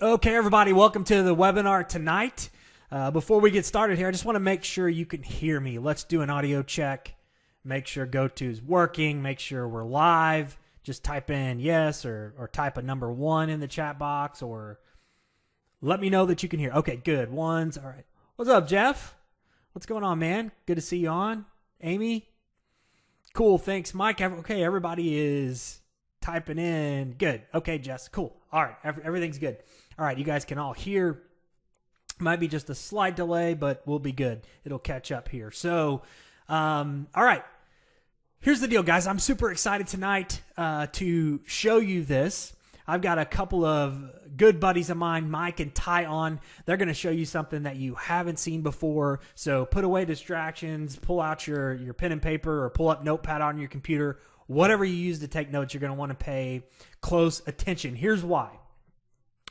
Okay, everybody, welcome to the webinar tonight. Before we get started here, I just want to make sure you can hear me. Let's do an audio check. Make sure GoTo is working. Make sure we're live. Just type in yes or type a number 1 in the chat box or let me know that you can hear. Okay, good. Ones. All right. What's up, Jeff? What's going on, man? Good to see you on. Amy? Cool, thanks, Mike. Okay, everybody is typing in. Good. Okay, Jess. Cool. All right, everything's good. All right, you guys can all hear. Might be just a slight delay, but we'll be good. It'll catch up here. So, all right. Here's the deal, guys. I'm super excited tonight to show you this. I've got a couple of good buddies of mine, Mike and Ty, on. They're going to show you something that you haven't seen before. So put away distractions, pull out your pen and paper, or pull up Notepad on your computer. Whatever you use to take notes, you're going to want to pay close attention. Here's why.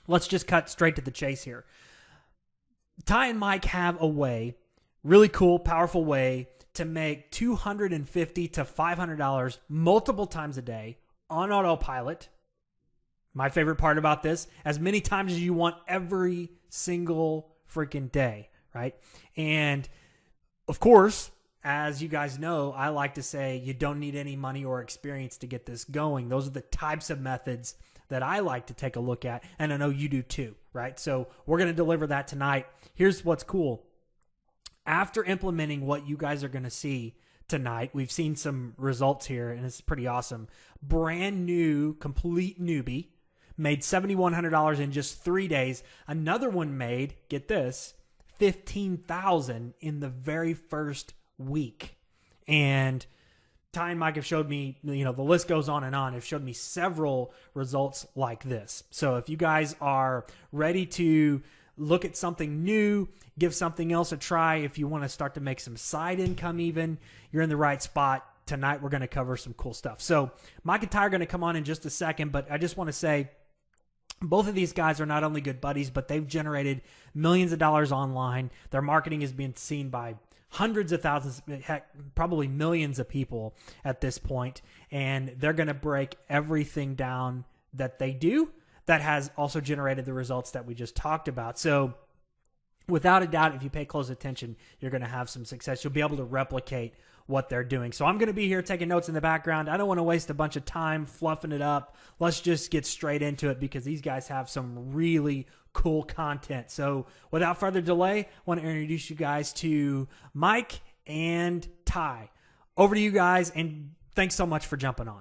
Let's just cut straight to the chase here. Ty and Mike have a way, really cool, powerful way, to make $250 to $500 multiple times a day on autopilot. My favorite part about this, as many times as you want every single freaking day, right? And of course, as you guys know, I like to say you don't need any money or experience to get this going. Those are the types of methods that I like to take a look at, and I know you do too, right? So we're going to deliver that tonight. Here's what's cool. After implementing what you guys are going to see tonight, we've seen some results here, and it's pretty awesome. Brand new, complete newbie, made $7,100 in just 3 days. Another one made, get this, $15,000 in the very first week. And Ty and Mike have showed me, the list goes on and on. Have showed me several results like this. So if you guys are ready to look at something new, give something else a try, if you want to start to make some side income even, you're in the right spot. Tonight we're going to cover some cool stuff. So Mike and Ty are going to come on in just a second, but I just want to say both of these guys are not only good buddies, but they've generated millions of dollars online. Their marketing is being seen by hundreds of thousands, heck, probably millions of people at this point, and they're going to break everything down that they do that has also generated the results that we just talked about. So without a doubt, if you pay close attention, you're going to have some success. You'll be able to replicate what they're doing. So I'm going to be here taking notes in the background. I don't want to waste a bunch of time fluffing it up. Let's just get straight into it because these guys have some really cool content. So without further delay, I want to introduce you guys to Mike and Ty. Over to you guys, and thanks so much for jumping on.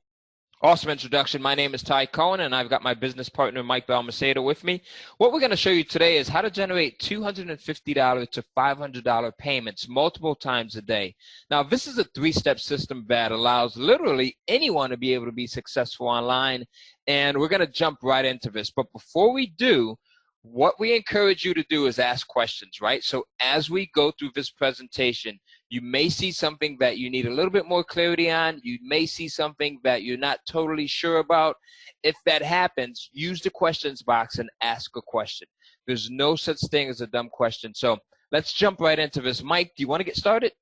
Awesome introduction. My name is Ty Cohen, and I've got my business partner, Mike Balmaceda, with me. What we're going to show you today is how to generate $250 to $500 payments multiple times a day. Now, this is a 3-step system that allows literally anyone to be able to be successful online, and we're going to jump right into this. But before we do, what we encourage you to do is ask questions, right? So as we go through this presentation, you may see something that you need a little bit more clarity on. You may see something that you're not totally sure about. If that happens, use the questions box and ask a question. There's no such thing as a dumb question. So let's jump right into this. Mike, do you want to get started?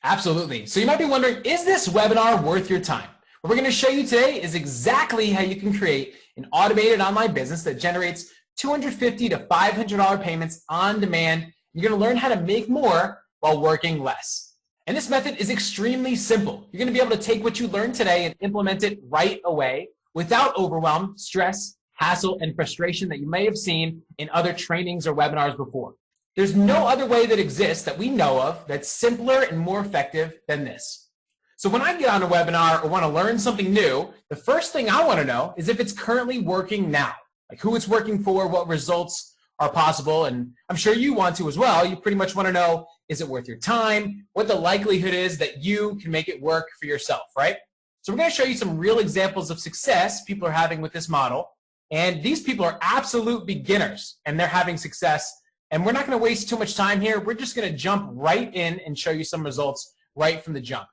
Absolutely. So you might be wondering, is this webinar worth your time? What we're going to show you today is exactly how you can create an automated online business that generates $250 to $500 payments on demand. You're going to learn how to make more while working less. And this method is extremely simple. You're going to be able to take what you learned today and implement it right away without overwhelm, stress, hassle, and frustration that you may have seen in other trainings or webinars before. There's no other way that exists that we know of that's simpler and more effective than this. So when I get on a webinar or want to learn something new, the first thing I want to know is if it's currently working now, like who it's working for, what results are possible, and I'm sure you want to as well. You pretty much want to know, is it worth your time? What the likelihood is that you can make it work for yourself, right? So we're going to show you some real examples of success people are having with this model. And these people are absolute beginners, and they're having success. And we're not going to waste too much time here. We're just going to jump right in and show you some results right from the jump.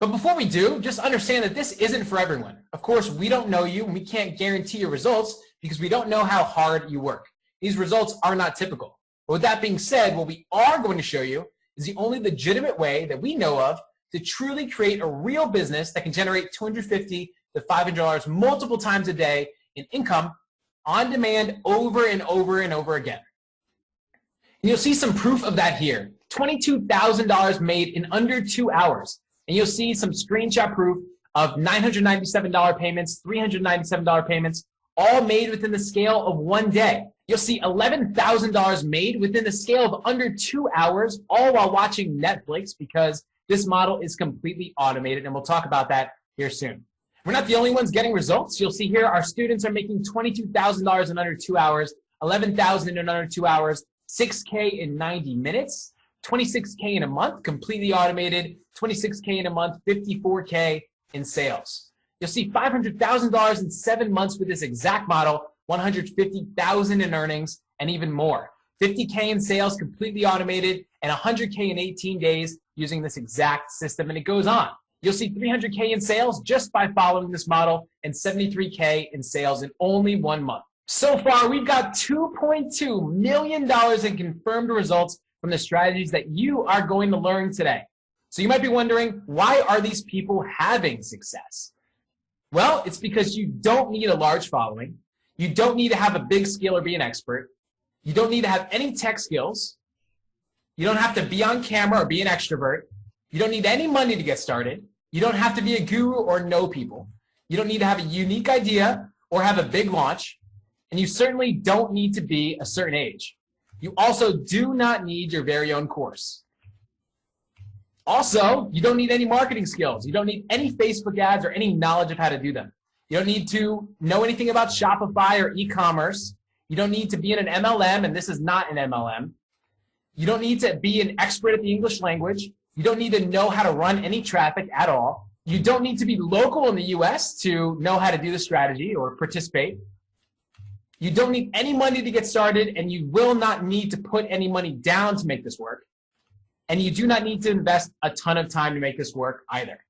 But before we do, just understand that this isn't for everyone. Of course, we don't know you, and we can't guarantee your results because we don't know how hard you work. These results are not typical. But with that being said, what we are going to show you is the only legitimate way that we know of to truly create a real business that can generate $250 to $500 multiple times a day in income on demand over and over and over again. And you'll see some proof of that here. $22,000 made in under 2 hours. And you'll see some screenshot proof of $997 payments, $397 payments, all made within the scale of 1 day. You'll see $11,000 made within the scale of under 2 hours, all while watching Netflix, because this model is completely automated, and we'll talk about that here soon. We're not the only ones getting results. You'll see here our students are making $22,000 in under 2 hours, $11,000 in under 2 hours, $6K in 90 minutes, $26K in a month, completely automated, $26K in a month, $54K in sales. You'll see $500,000 in 7 months with this exact model, $150,000 in earnings, and even more. $50K in sales, completely automated, and $100K in 18 days using this exact system, and it goes on. You'll see $300K in sales just by following this model, and $73K in sales in only 1 month. So far, we've got $2.2 million in confirmed results from the strategies that you are going to learn today. So you might be wondering, why are these people having success? Well, it's because you don't need a large following. You don't need to have a big skill or be an expert. You don't need to have any tech skills. You don't have to be on camera or be an extrovert. You don't need any money to get started. You don't have to be a guru or know people. You don't need to have a unique idea or have a big launch. And you certainly don't need to be a certain age. You also do not need your very own course. Also, you don't need any marketing skills. You don't need any Facebook ads or any knowledge of how to do them. You don't need to know anything about Shopify or e-commerce. You don't need to be in an MLM, and this is not an MLM. You don't need to be an expert at the English language. You don't need to know how to run any traffic at all. You don't need to be local in the US to know how to do the strategy or participate. You don't need any money to get started, and you will not need to put any money down to make this work. And you do not need to invest a ton of time to make this work either.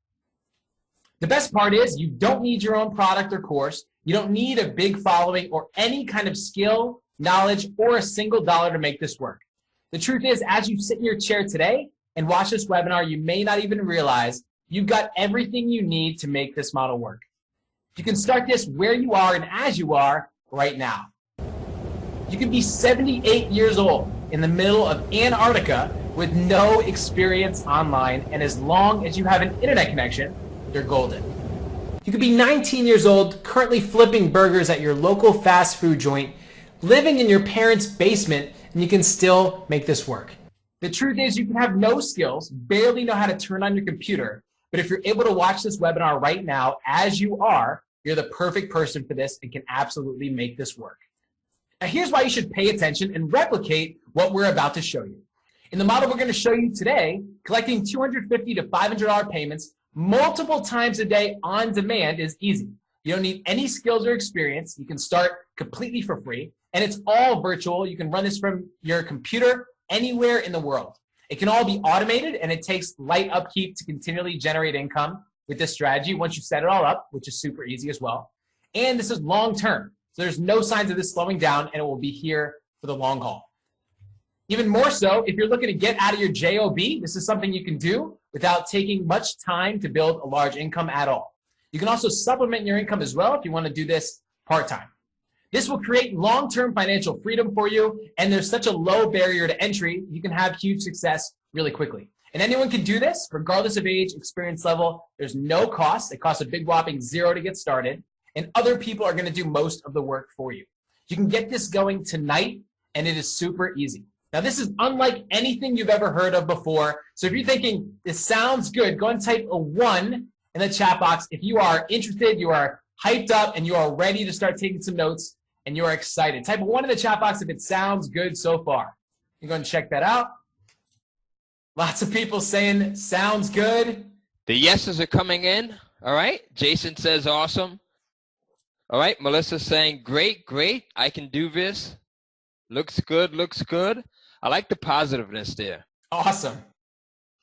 The best part is you don't need your own product or course. You don't need a big following or any kind of skill, knowledge, or a single dollar to make this work. The truth is, as you sit in your chair today and watch this webinar, you may not even realize you've got everything you need to make this model work. You can start this where you are and as you are right now. You can be 78 years old in the middle of Antarctica with no experience online, and as long as you have an internet connection, you're golden. You could be 19 years old, currently flipping burgers at your local fast food joint, living in your parents' basement, and you can still make this work. The truth is, you can have no skills, barely know how to turn on your computer, but if you're able to watch this webinar right now as you are, you're the perfect person for this and can absolutely make this work. Now, here's why you should pay attention and replicate what we're about to show you. In the model we're going to show you today, collecting $250 to $500 payments multiple times a day on demand is easy. You don't need any skills or experience. You can start completely for free, and it's all virtual. You can run this from your computer anywhere in the world. It can all be automated, and it takes light upkeep to continually generate income with this strategy once you set it all up, which is super easy as well. And this is long-term, so there's no signs of this slowing down, and it will be here for the long haul. Even more so, if you're looking to get out of your JOB, this is something you can do without taking much time to build a large income at all. You can also supplement your income as well if you want to do this part-time. This will create long-term financial freedom for you, and there's such a low barrier to entry, you can have huge success really quickly. And anyone can do this, regardless of age, experience level. There's no cost. It costs a big whopping $0 to get started, and other people are going to do most of the work for you. You can get this going tonight, and it is super easy. Now, this is unlike anything you've ever heard of before. So if you're thinking, this sounds good, go and type a 1 in the chat box. If you are interested, you are hyped up, and you are ready to start taking some notes, and you are excited. Type a 1 in the chat box if it sounds good so far. You're going to check that out. Lots of people saying, sounds good. The yeses are coming in. All right. Jason says, awesome. All right. Melissa's saying, great, great. I can do this. Looks good, looks good. I like the positiveness there. Awesome.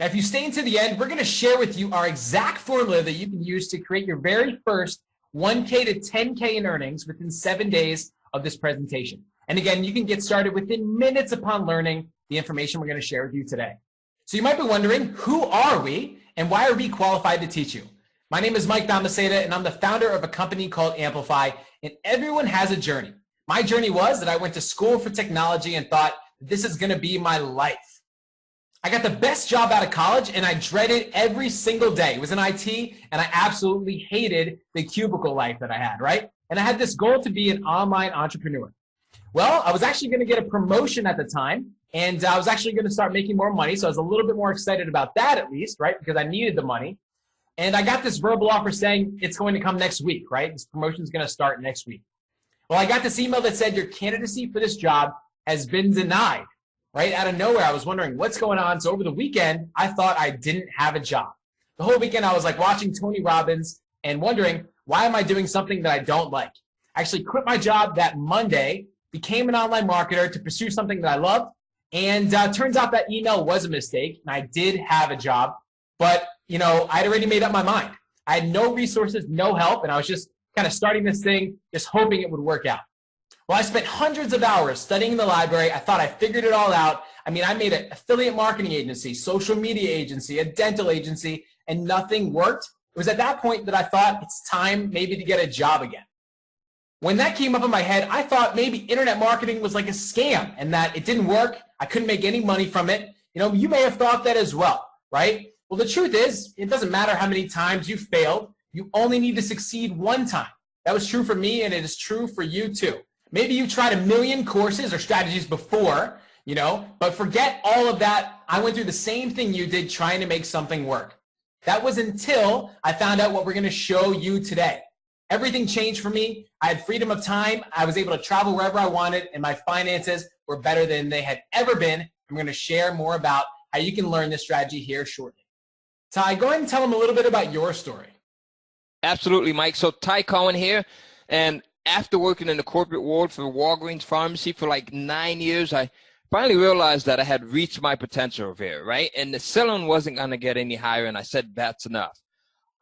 Now, if you stay until the end, we're going to share with you our exact formula that you can use to create your very first 1K to 10K in earnings within 7 days of this presentation. And again, you can get started within minutes upon learning the information we're going to share with you today. So you might be wondering, who are we and why are we qualified to teach you? My name is Mike Balmaceda, and I'm the founder of a company called Amplify, and everyone has a journey. My journey was that I went to school for technology and thought this is going to be my life. I got the best job out of college and I dreaded every single day. It was in IT and I absolutely hated the cubicle life that I had, right? And I had this goal to be an online entrepreneur. Well, I was actually going to get a promotion at the time and I was actually going to start making more money. So I was a little bit more excited about that at least, right? Because I needed the money. And I got this verbal offer saying it's going to come next week, right? This promotion is going to start next week. Well, I got this email that said your candidacy for this job has been denied. Right out of nowhere, I was wondering what's going on. So over the weekend, I thought I didn't have a job. The whole weekend, I was like watching Tony Robbins and wondering, why am I doing something that I don't like? I actually quit my job that Monday, became an online marketer to pursue something that I loved. And turns out that email was a mistake. And I did have a job, but I'd already made up my mind. I had no resources, no help. And I was just kind of starting this thing, just hoping it would work out. Well, I spent hundreds of hours studying in the library. I thought I figured it all out. I made an affiliate marketing agency, social media agency, a dental agency, and nothing worked. It was at that point that I thought it's time maybe to get a job again. When that came up in my head, I thought maybe internet marketing was like a scam and that it didn't work. I couldn't make any money from it. You may have thought that as well, right? Well, the truth is, it doesn't matter how many times you failed. You only need to succeed one time. That was true for me, and it is true for you too. Maybe you tried a million courses or strategies before, but forget all of that. I went through the same thing you did trying to make something work. That was until I found out what we're going to show you today. Everything changed for me. I had freedom of time. I was able to travel wherever I wanted, and my finances were better than they had ever been. I'm going to share more about how you can learn this strategy here shortly. Ty, go ahead and tell them a little bit about your story. Absolutely, Mike. So Ty Cohen here, and after working in the corporate world for Walgreens Pharmacy for like 9 years, I finally realized that I had reached my potential here, right? And the ceiling wasn't going to get any higher, and I said, that's enough.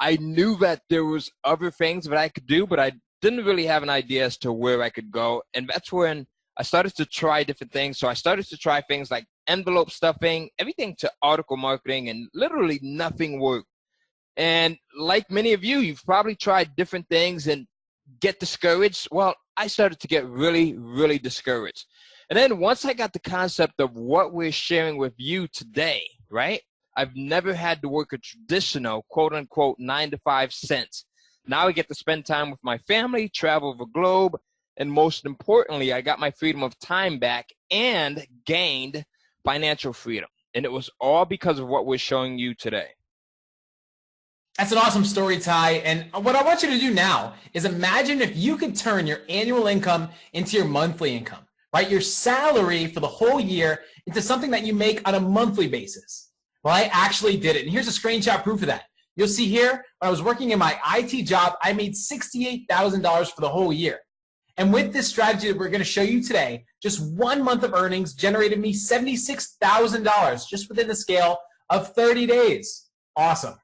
I knew that there was other things that I could do, but I didn't really have an idea as to where I could go, and that's when I started to try different things. So I started to try things like envelope stuffing, everything to article marketing, and literally nothing worked. And like many of you, you've probably tried different things and get discouraged. Well, I started to get really, really discouraged. And then once I got the concept of what we're sharing with you today, right? I've never had to work a traditional quote unquote 9-to-5 since. Now I get to spend time with my family, travel the globe, and most importantly, I got my freedom of time back and gained financial freedom. And it was all because of what we're showing you today. That's an awesome story, Ty. And what I want you to do now is imagine if you could turn your annual income into your monthly income, right? Your salary for the whole year into something that you make on a monthly basis. Well, I actually did it. And here's a screenshot proof of that. You'll see here, when I was working in my IT job, I made $68,000 for the whole year. And with this strategy that we're going to show you today, just 1 month of earnings generated me $76,000 just within the scale of 30 days. Awesome.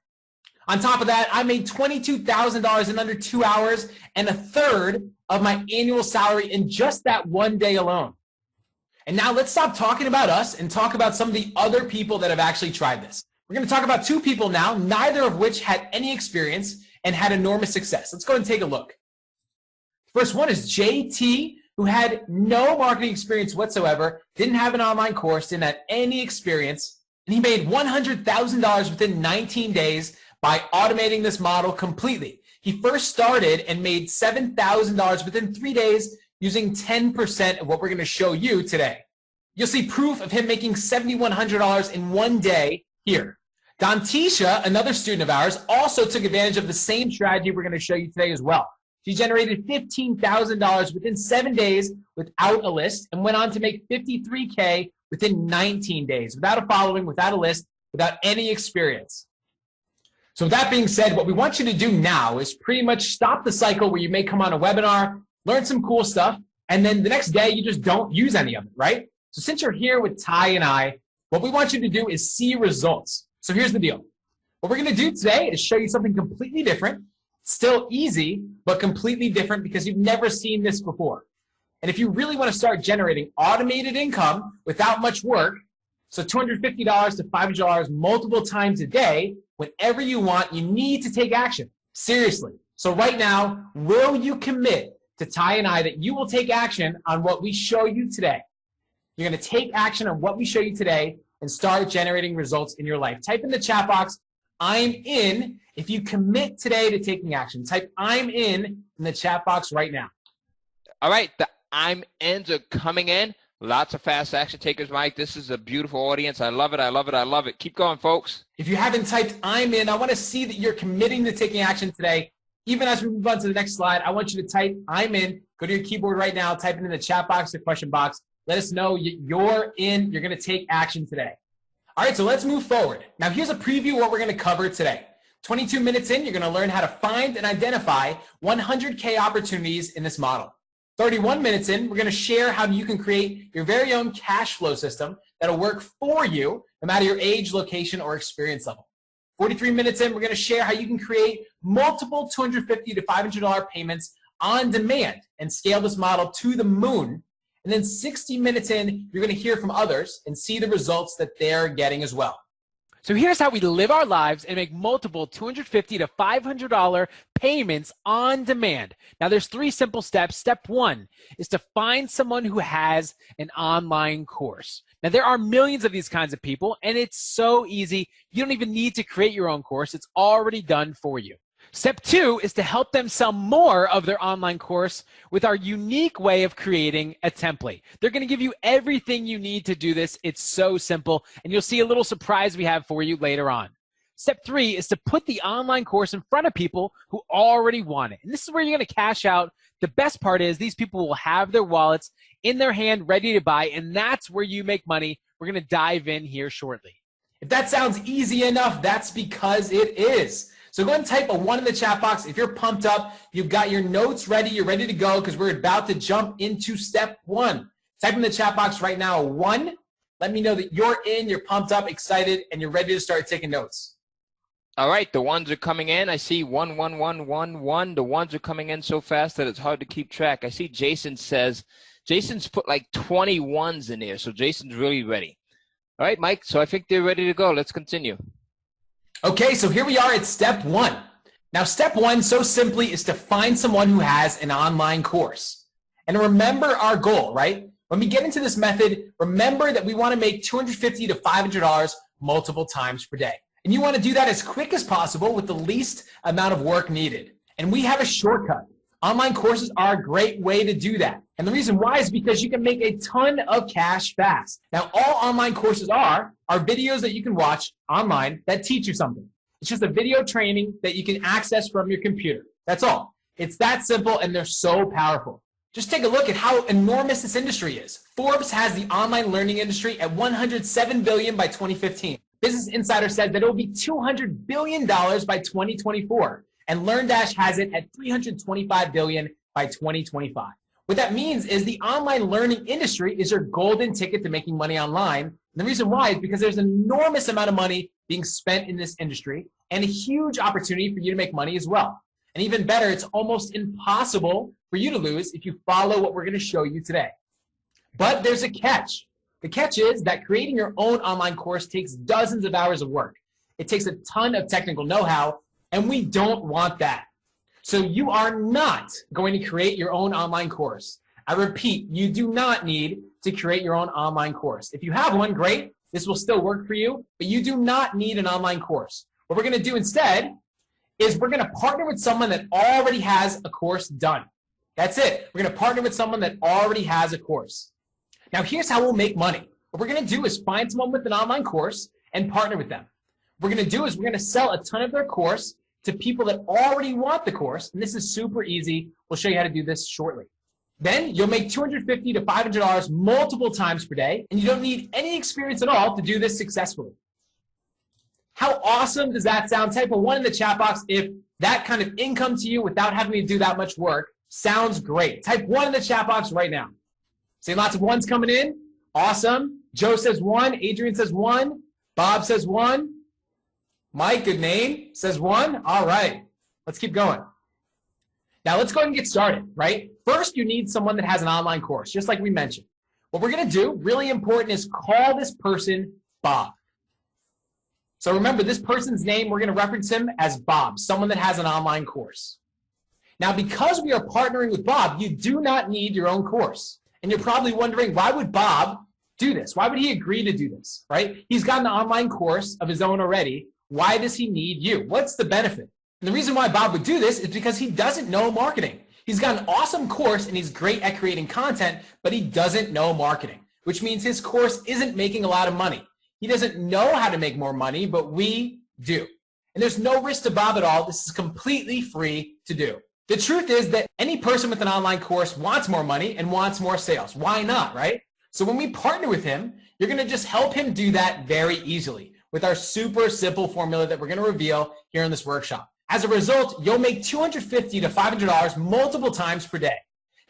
On top of that, I made $22,000 in under 2 hours and a third of my annual salary in just that one day alone. And now let's stop talking about us and talk about some of the other people that have actually tried this. We're going to talk about 2 people now, neither of which had any experience and had enormous success. Let's go and take a look. First one is JT, who had no marketing experience whatsoever, didn't have an online course, didn't have any experience, and he made $100,000 within 19 days by automating this model completely. He first started and made $7,000 within 3 days using 10% of what we're going to show you today. You'll see proof of him making $7,100 in one day here. Dantisha, another student of ours, also took advantage of the same strategy we're going to show you today as well. She generated $15,000 within 7 days without a list and went on to make $53K within 19 days, without a following, without a list, without any experience. So with that being said, what we want you to do now is pretty much stop the cycle where you may come on a webinar, learn some cool stuff, and then the next day you just don't use any of it, right? So since you're here with Ty and I, what we want you to do is see results. So here's the deal. What we're going to do today is show you something completely different, still easy, but completely different because you've never seen this before. And if you really want to start generating automated income without much work, so $250 to $500 multiple times a day, whenever you want, you need to take action. Seriously. So right now, will you commit to Ty and I that you will take action on what we show you today. You're going to take action on what we show you today and start generating results in your life. Type in the chat box, I'm in, if you commit today to taking action. Type I'm in the chat box right now. All right, the I'm ins are coming in. Lots of fast action takers, Mike. This is a beautiful audience. I love it. I love it. I love it. Keep going, folks. If you haven't typed I'm in, I want to see that you're committing to taking action today. Even as we move on to the next slide, I want you to type I'm in. Go to your keyboard right now. Type it in the chat box or question box. Let us know you're in. You're going to take action today. All right, so let's move forward. Now, here's a preview of what we're going to cover today. 22 minutes in, you're going to learn how to find and identify 100K opportunities in this model. 31 minutes in, we're going to share how you can create your very own cash flow system that'll work for you no matter your age, location, or experience level. 43 minutes in, we're going to share how you can create multiple $250 to $500 payments on demand and scale this model to the moon. And then 60 minutes in, you're going to hear from others and see the results that they're getting as well. So here's how we live our lives and make multiple $250 to $500 payments on demand. Now there's 3 simple steps. Step 1 is to find someone who has an online course. Now there are millions of these kinds of people, and it's so easy. You don't even need to create your own course. It's already done for you. Step 2 is to help them sell more of their online course with our unique way of creating a template. They're going to give you everything you need to do this. It's so simple, and you'll see a little surprise we have for you later on. Step 3 is to put the online course in front of people who already want it. And this is where you're going to cash out. The best part is these people will have their wallets in their hand ready to buy, and that's where you make money. We're going to dive in here shortly. If that sounds easy enough, that's because it is. So go ahead and type a 1 in the chat box. If you're pumped up, you've got your notes ready, you're ready to go because we're about to jump into step 1. Type in the chat box right now a 1. Let me know that you're in, you're pumped up, excited, and you're ready to start taking notes. All right, the ones are coming in. I see 1, 1, 1, 1, 1. The ones are coming in so fast that it's hard to keep track. I see Jason says, Jason's put like 20 ones in there, so Jason's really ready. All right, Mike, so I think they're ready to go. Let's continue. Okay, so here we are at step 1. Now, step 1, so simply, is to find someone who has an online course. And remember our goal, right? When we get into this method, remember that we want to make $250 to $500 multiple times per day. And you want to do that as quick as possible with the least amount of work needed. And we have a shortcut. Online courses are a great way to do that. And the reason why is because you can make a ton of cash fast. Now, all online courses are videos that you can watch online that teach you something. It's just a video training that you can access from your computer. That's all. It's that simple, and they're so powerful. Just take a look at how enormous this industry is. Forbes has the online learning industry at $107 billion by 2015. Business Insider said that it will be $200 billion by 2024. And LearnDash has it at $325 billion by 2025. What that means is the online learning industry is your golden ticket to making money online. And the reason why is because there's an enormous amount of money being spent in this industry and a huge opportunity for you to make money as well. And even better, it's almost impossible for you to lose if you follow what we're going to show you today. But there's a catch. The catch is that creating your own online course takes dozens of hours of work. It takes a ton of technical know-how, and we don't want that. So you are not going to create your own online course. I repeat, you do not need to create your own online course. If you have one, great. This will still work for you, but you do not need an online course. What we're going to do instead is we're going to partner with someone that already has a course done. That's it. We're going to partner with someone that already has a course. Now, here's how we'll make money. What we're going to do is find someone with an online course and partner with them. What we're going to do is we're going to sell a ton of their course to people that already want the course, and this is super easy. We'll show you how to do this shortly. Then you'll make $250 to $500 multiple times per day, and you don't need any experience at all to do this successfully. How awesome does that sound? Type a 1 in the chat box if that kind of income to you without having to do that much work sounds great. Type 1 in the chat box right now. See lots of 1s coming in. Awesome. Joe says 1. Adrian says 1. Bob says 1. Mike, good name, says 1. All right. Let's keep going. Now let's go ahead and get started, right? First, you need someone that has an online course, just like we mentioned. What we're going to do, really important, is call this person Bob. So remember, this person's name, we're going to reference him as Bob, someone that has an online course. Now, because we are partnering with Bob, you do not need your own course. And you're probably wondering, why would Bob do this? Why would he agree to do this, right? He's got an online course of his own already. Why does he need you? What's the benefit? And the reason why Bob would do this is because he doesn't know marketing. He's got an awesome course and he's great at creating content, but he doesn't know marketing, which means his course isn't making a lot of money. He doesn't know how to make more money, but we do. And there's no risk to Bob at all. This is completely free to do. The truth is that any person with an online course wants more money and wants more sales. Why not, right? So when we partner with him, you're going to just help him do that very easily with our super simple formula that we're going to reveal here in this workshop. As a result, you'll make $250 to $500 multiple times per day.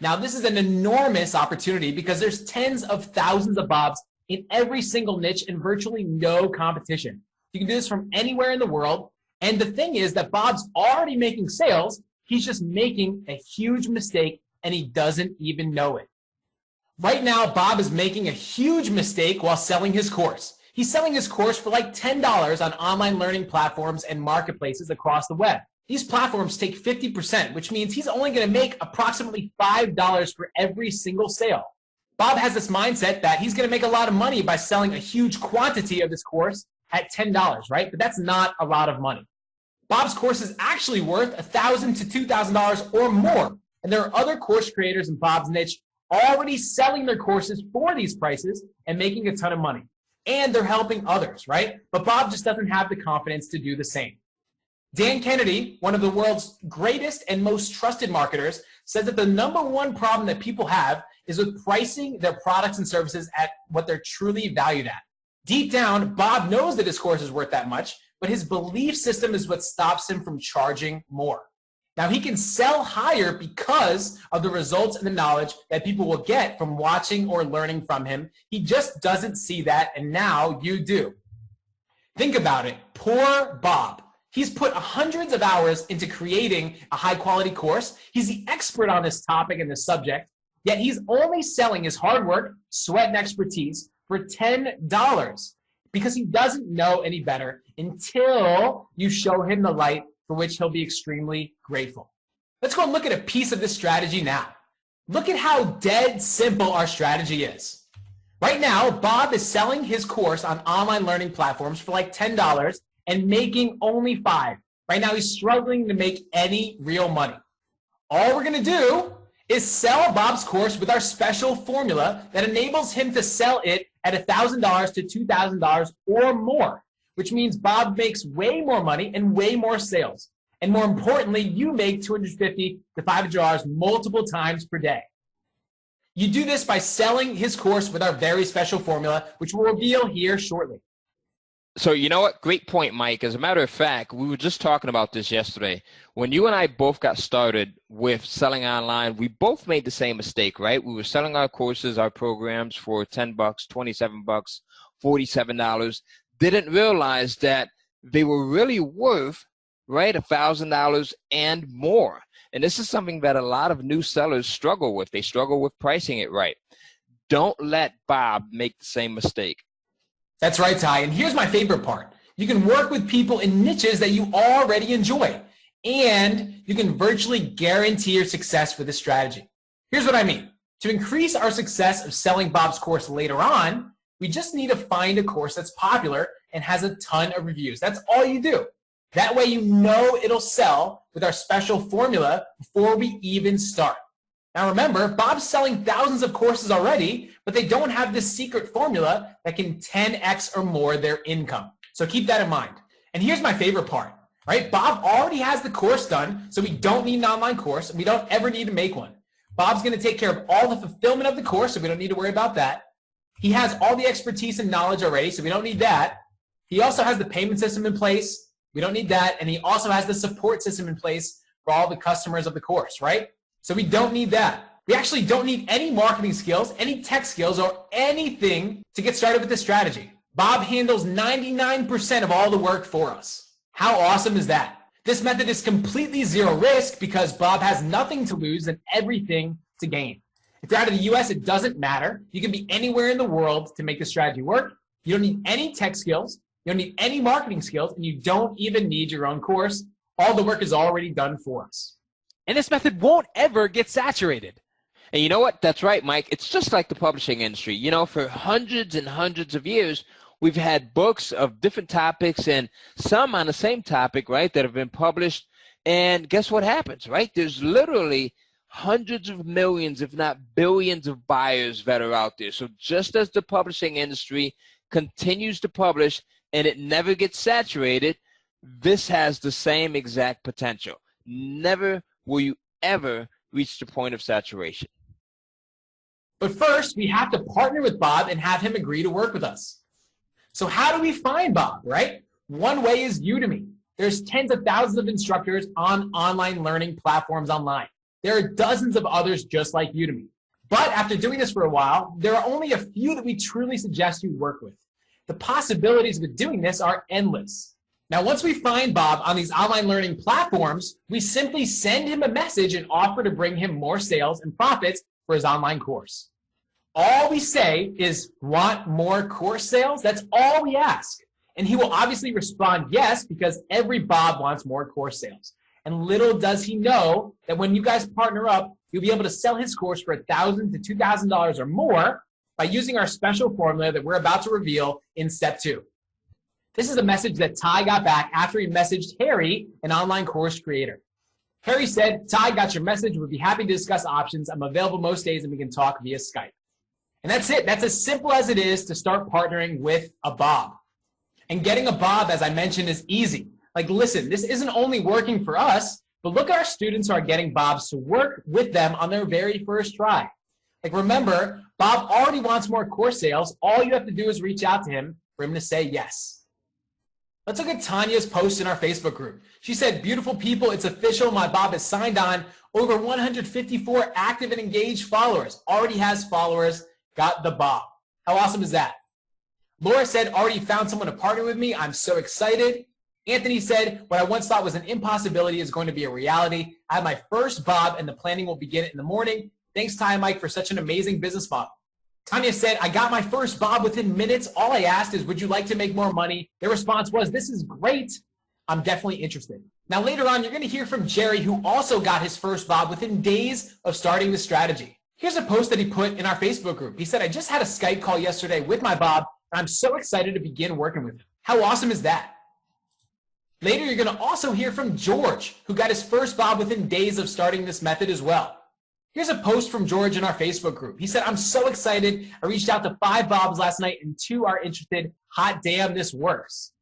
Now, this is an enormous opportunity because there's tens of thousands of Bobs in every single niche and virtually no competition. You can do this from anywhere in the world. And the thing is that Bob's already making sales. He's just making a huge mistake and he doesn't even know it. Right now, Bob is making a huge mistake while selling his course. He's selling his course for like $10 on online learning platforms and marketplaces across the web. These platforms take 50%, which means he's only going to make approximately $5 for every single sale. Bob has this mindset that he's going to make a lot of money by selling a huge quantity of this course at $10, right? But that's not a lot of money. Bob's course is actually worth $1,000 to $2,000 or more. And there are other course creators in Bob's niche already selling their courses for these prices and making a ton of money. And they're helping others, right? But Bob just doesn't have the confidence to do the same. Dan Kennedy, one of the world's greatest and most trusted marketers, says that the #1 problem that people have is with pricing their products and services at what they're truly valued at. Deep down, Bob knows that his course is worth that much, but his belief system is what stops him from charging more. Now, he can sell higher because of the results and the knowledge that people will get from watching or learning from him. He just doesn't see that, and now you do. Think about it. Poor Bob. He's put hundreds of hours into creating a high-quality course. He's the expert on this topic and this subject, yet he's only selling his hard work, sweat, and expertise for $10 because he doesn't know any better until you show him the light, for which he'll be extremely grateful. Let's go and look at a piece of this strategy now. Look at how dead simple our strategy is. Right now, Bob is selling his course on online learning platforms for like $10 and making only $5. Right now, he's struggling to make any real money. All we're going to do is sell Bob's course with our special formula that enables him to sell it at $1,000 to $2,000 or more, which means Bob makes way more money and way more sales. And more importantly, you make $250 to $500 multiple times per day. You do this by selling his course with our very special formula, which we'll reveal here shortly. So you know what? Great point, Mike. As a matter of fact, we were just talking about this yesterday. When you and I both got started with selling online, we both made the same mistake, right? We were selling our courses, our programs for $10, $27, $47. Didn't realize that they were really worth, right, $1,000 and more. And this is something that a lot of new sellers struggle with. They struggle with pricing it right. Don't let Bob make the same mistake. That's right, Ty. And here's my favorite part. You can work with people in niches that you already enjoy, and you can virtually guarantee your success with this strategy. Here's what I mean. To increase our success of selling Bob's course later on, we just need to find a course that's popular and has a ton of reviews. That's all you do. That way you know it'll sell with our special formula before we even start. Now remember, Bob's selling thousands of courses already, but they don't have this secret formula that can 10x or more their income. So keep that in mind. And here's my favorite part, right? Bob already has the course done, so we don't need an online course, and we don't ever need to make one. Bob's going to take care of all the fulfillment of the course, so we don't need to worry about that. He has all the expertise and knowledge already, so we don't need that. He also has the payment system in place. We don't need that. And he also has the support system in place for all the customers of the course, right? So we don't need that. We actually don't need any marketing skills, any tech skills, or anything to get started with this strategy. Bob handles 99% of all the work for us. How awesome is that? This method is completely zero risk because Bob has nothing to lose and everything to gain. If you're out of the US, it doesn't matter. You can be anywhere in the world to make this strategy work. You don't need any tech skills. You don't need any marketing skills, and you don't even need your own course. All the work is already done for us. And this method won't ever get saturated. And you know what? That's right, Mike. It's just like the publishing industry. You know, for hundreds and hundreds of years, we've had books of different topics and some on the same topic, right, that have been published. And guess what happens, right? There's literally hundreds of millions, if not billions of buyers that are out there. So just as the publishing industry continues to publish and it never gets saturated, this has the same exact potential. Never will you ever reach the point of saturation. But first, we have to partner with Bob and have him agree to work with us. So how do we find Bob, right? One way is Udemy. There's tens of thousands of instructors on online learning platforms online. There are dozens of others just like Udemy. But after doing this for a while, there are only a few that we truly suggest you work with. The possibilities with doing this are endless. Now, once we find Bob on these online learning platforms, we simply send him a message and offer to bring him more sales and profits for his online course. All we say is, want more course sales? That's all we ask. And he will obviously respond yes, because every Bob wants more course sales. And little does he know that when you guys partner up, you'll be able to sell his course for $1,000 to $2,000 or more by using our special formula that we're about to reveal in step 2. This is a message that Ty got back after he messaged Harry, an online course creator. Harry said, Ty, got your message. Would be happy to discuss options. I'm available most days and we can talk via Skype. And that's it. That's as simple as it is to start partnering with a Bob. And getting a Bob, as I mentioned, is easy. Like, listen, this isn't only working for us, but look at our students who are getting Bobs to work with them on their very first try. Like, remember, Bob already wants more course sales. All you have to do is reach out to him for him to say yes. Let's look at Tanya's post in our Facebook group. She said, beautiful people, it's official. My Bob is signed on. Over 154 active and engaged followers. Already has followers. Got the Bob. How awesome is that? Laura said, already found someone to partner with me. I'm so excited. Anthony said, what I once thought was an impossibility is going to be a reality. I have my first Bob and the planning will begin in the morning. Thanks, Ty and Mike, for such an amazing business model. Tanya said, I got my first Bob within minutes. All I asked is, would you like to make more money? Their response was, this is great. I'm definitely interested. Now, later on, you're going to hear from Jerry, who also got his first Bob within days of starting the strategy. Here's a post that he put in our Facebook group. He said, I just had a Skype call yesterday with my Bob, and I'm so excited to begin working with him. How awesome is that? Later, you're going to also hear from George, who got his first Bob within days of starting this method as well. Here's a post from George in our Facebook group. He said, I'm so excited. I reached out to 5 Bobs last night and 2 are interested. Hot damn, this works.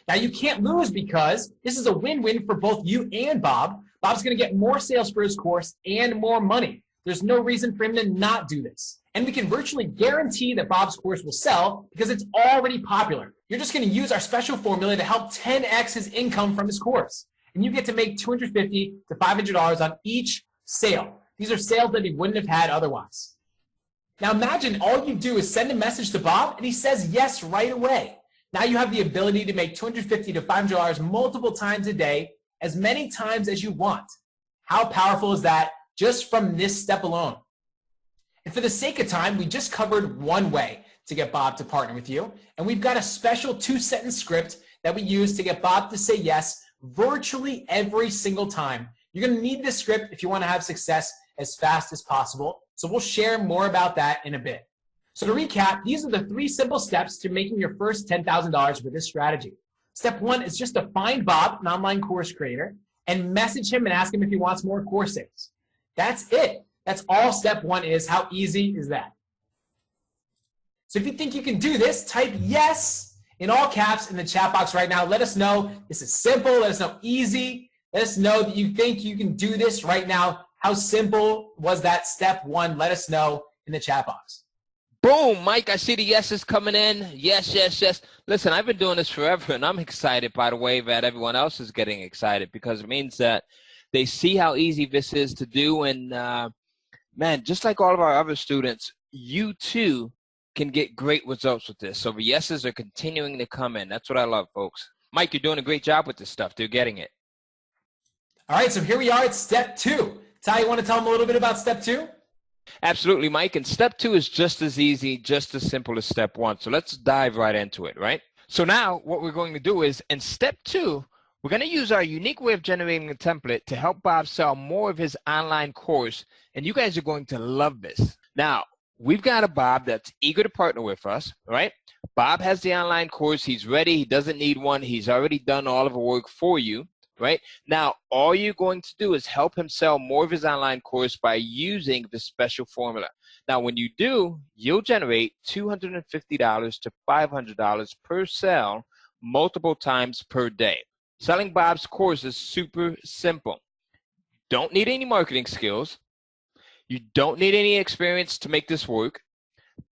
Now, you can't lose because this is a win-win for both you and Bob. Bob's going to get more sales for his course and more money. There's no reason for him to not do this. And we can virtually guarantee that Bob's course will sell because it's already popular. You're just going to use our special formula to help 10x his income from his course. And you get to make $250 to $500 on each sale. These are sales that he wouldn't have had otherwise. Now imagine all you do is send a message to Bob and he says yes right away. Now you have the ability to make $250 to $500 multiple times a day, as many times as you want. How powerful is that just from this step alone? And for the sake of time, we just covered one way to get Bob to partner with you. And we've got a special 2-sentence script that we use to get Bob to say yes virtually every single time. You're going to need this script if you want to have success as fast as possible. So we'll share more about that in a bit. So to recap, these are the 3 simple steps to making your first $10,000 with this strategy. Step 1 is just to find Bob, an online course creator, and message him and ask him if he wants more course sales. That's it. That's all step 1 is. How easy is that? So if you think you can do this, type yes in all caps in the chat box right now. Let us know this is simple. Let us know easy. Let us know that you think you can do this right now. How simple was that step 1? Let us know in the chat box. Boom, Mike, I see the yeses coming in. Yes, yes, yes. Listen, I've been doing this forever, and I'm excited, by the way, that everyone else is getting excited because it means that they see how easy this is to do. And, man, just like all of our other students, you too can get great results with this. So the yeses are continuing to come in. That's what I love, folks. Mike, you're doing a great job with this stuff. They're getting it. All right, so here we are at step 2. Ty, you want to tell them a little bit about step 2? Absolutely, Mike. And step 2 is just as easy, just as simple as step 1. So let's dive right into it, right? So now what we're going to do is in step 2, We're going to use our unique way of generating a template to help Bob sell more of his online course, and you guys are going to love this. Now, we've got a Bob that's eager to partner with us, right? Bob has the online course. He's ready. He doesn't need one. He's already done all of the work for you, right? Now, all you're going to do is help him sell more of his online course by using the special formula. Now, when you do, you'll generate $250 to $500 per sale multiple times per day. Selling Bob's course is super simple. Don't need any marketing skills. You don't need any experience to make this work.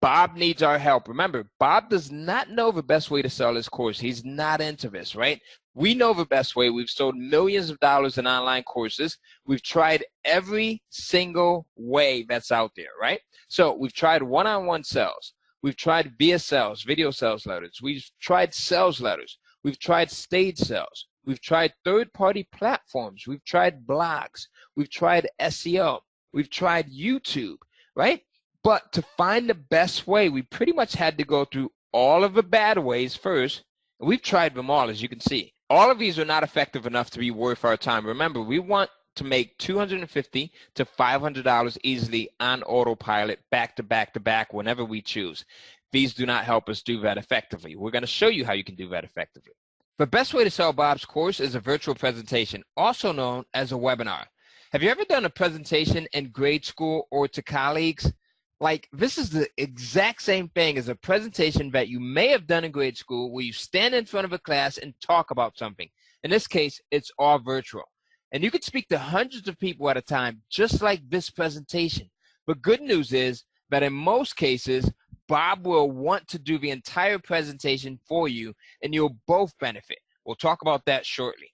Bob needs our help. Remember, Bob does not know the best way to sell his course. He's not into this, right? We know the best way. We've sold millions of dollars in online courses. We've tried every single way that's out there, right? So we've tried one-on-one sales. We've tried via sales, video sales letters. We've tried sales letters. We've tried stage sales. We've tried third-party platforms. We've tried blogs. We've tried SEO. We've tried YouTube, right? But to find the best way, we pretty much had to go through all of the bad ways first. And we've tried them all, as you can see. All of these are not effective enough to be worth our time. Remember, we want to make $250 to $500 easily on autopilot, back to back to back, whenever we choose. These do not help us do that effectively. We're going to show you how you can do that effectively. The best way to sell Bob's course is a virtual presentation, also known as a webinar. Have you ever done a presentation in grade school or to colleagues? Like, this is the exact same thing as a presentation that you may have done in grade school where you stand in front of a class and talk about something. In this case, it's all virtual. And you could speak to hundreds of people at a time, just like this presentation. But good news is that in most cases, Bob will want to do the entire presentation for you, and you'll both benefit. We'll talk about that shortly.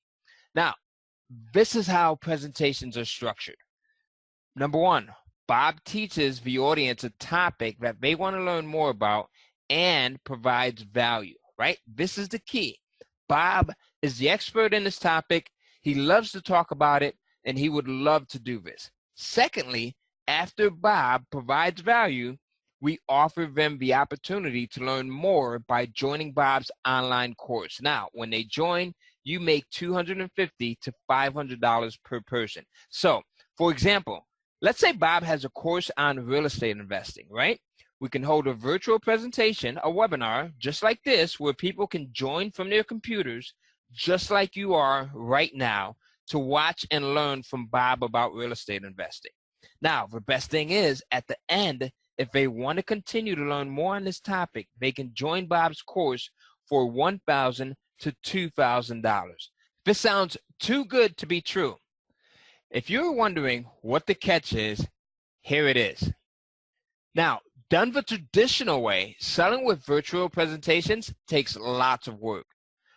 Now, this is how presentations are structured. Number one, Bob teaches the audience a topic that they want to learn more about and provides value, right? This is the key. Bob is the expert in this topic. He loves to talk about it, and he would love to do this. Secondly, after Bob provides value, we offer them the opportunity to learn more by joining Bob's online course. Now, when they join, you make $250 to $500 per person. So, for example, let's say Bob has a course on real estate investing, right? We can hold a virtual presentation, a webinar, just like this, where people can join from their computers, just like you are right now, to watch and learn from Bob about real estate investing. Now, the best thing is, at the end, if they want to continue to learn more on this topic, they can join Bob's course for $1,000 to $2,000. This sounds too good to be true. If you're wondering what the catch is, here it is. Now, done the traditional way, selling with virtual presentations takes lots of work.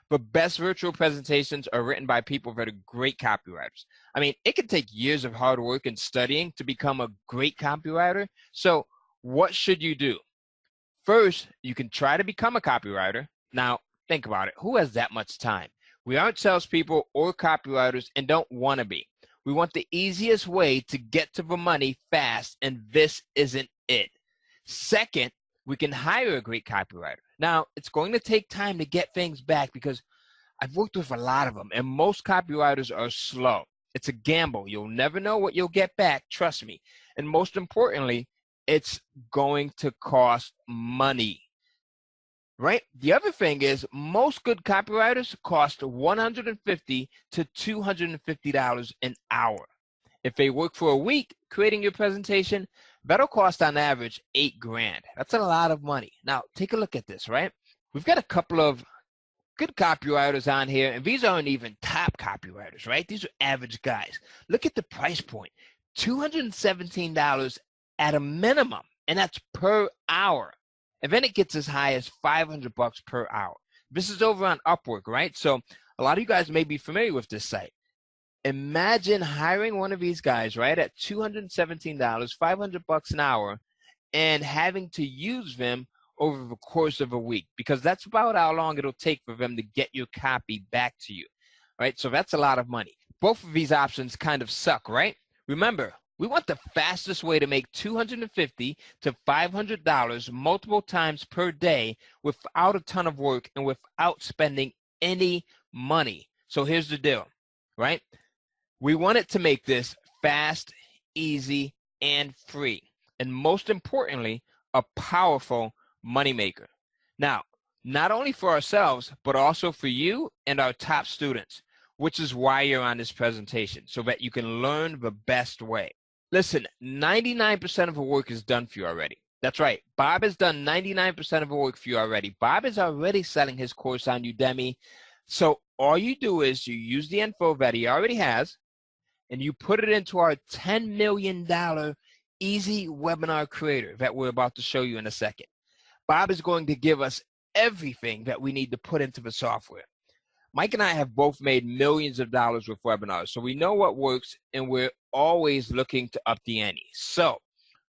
But best virtual presentations are written by people that are great copywriters. I mean, it can take years of hard work and studying to become a great copywriter. So what should you do? First, you can try to become a copywriter. Now, think about it. Who has that much time? We aren't salespeople or copywriters and don't want to be. We want the easiest way to get to the money fast, and this isn't it. Second, we can hire a great copywriter. Now, it's going to take time to get things back because I've worked with a lot of them, and most copywriters are slow. It's a gamble. You'll never know what you'll get back, trust me. And most importantly, it's going to cost money, right? The other thing is most good copywriters cost $150 to $250 an hour. If they work for a week creating your presentation, that'll cost on average $8,000. That's a lot of money. Now, take a look at this, right? We've got a couple of good copywriters on here, and these aren't even top copywriters, right? These are average guys. Look at the price point, $217 at a minimum, and that's per hour. And then it gets as high as $500 per hour. This is over on Upwork, right? So a lot of you guys may be familiar with this site. Imagine hiring one of these guys, right, at $217, $500 an hour, and having to use them over the course of a week, because that's about how long it'll take for them to get your copy back to you, right? So that's a lot of money. Both of these options kind of suck, right? Remember, we want the fastest way to make $250 to $500 multiple times per day without a ton of work and without spending any money. So here's the deal, right? We wanted to make this fast, easy, and free. And most importantly, a powerful moneymaker. Now, not only for ourselves, but also for you and our top students, which is why you're on this presentation, so that you can learn the best way. Listen, 99% of the work is done for you already. That's right. Bob has done 99% of the work for you already. Bob is already selling his course on Udemy. So all you do is you use the info that he already has, and you put it into our $10 million easy webinar creator that we're about to show you in a second. Bob is going to give us everything that we need to put into the software. Mike and I have both made millions of dollars with webinars, so we know what works, and we're always looking to up the ante. So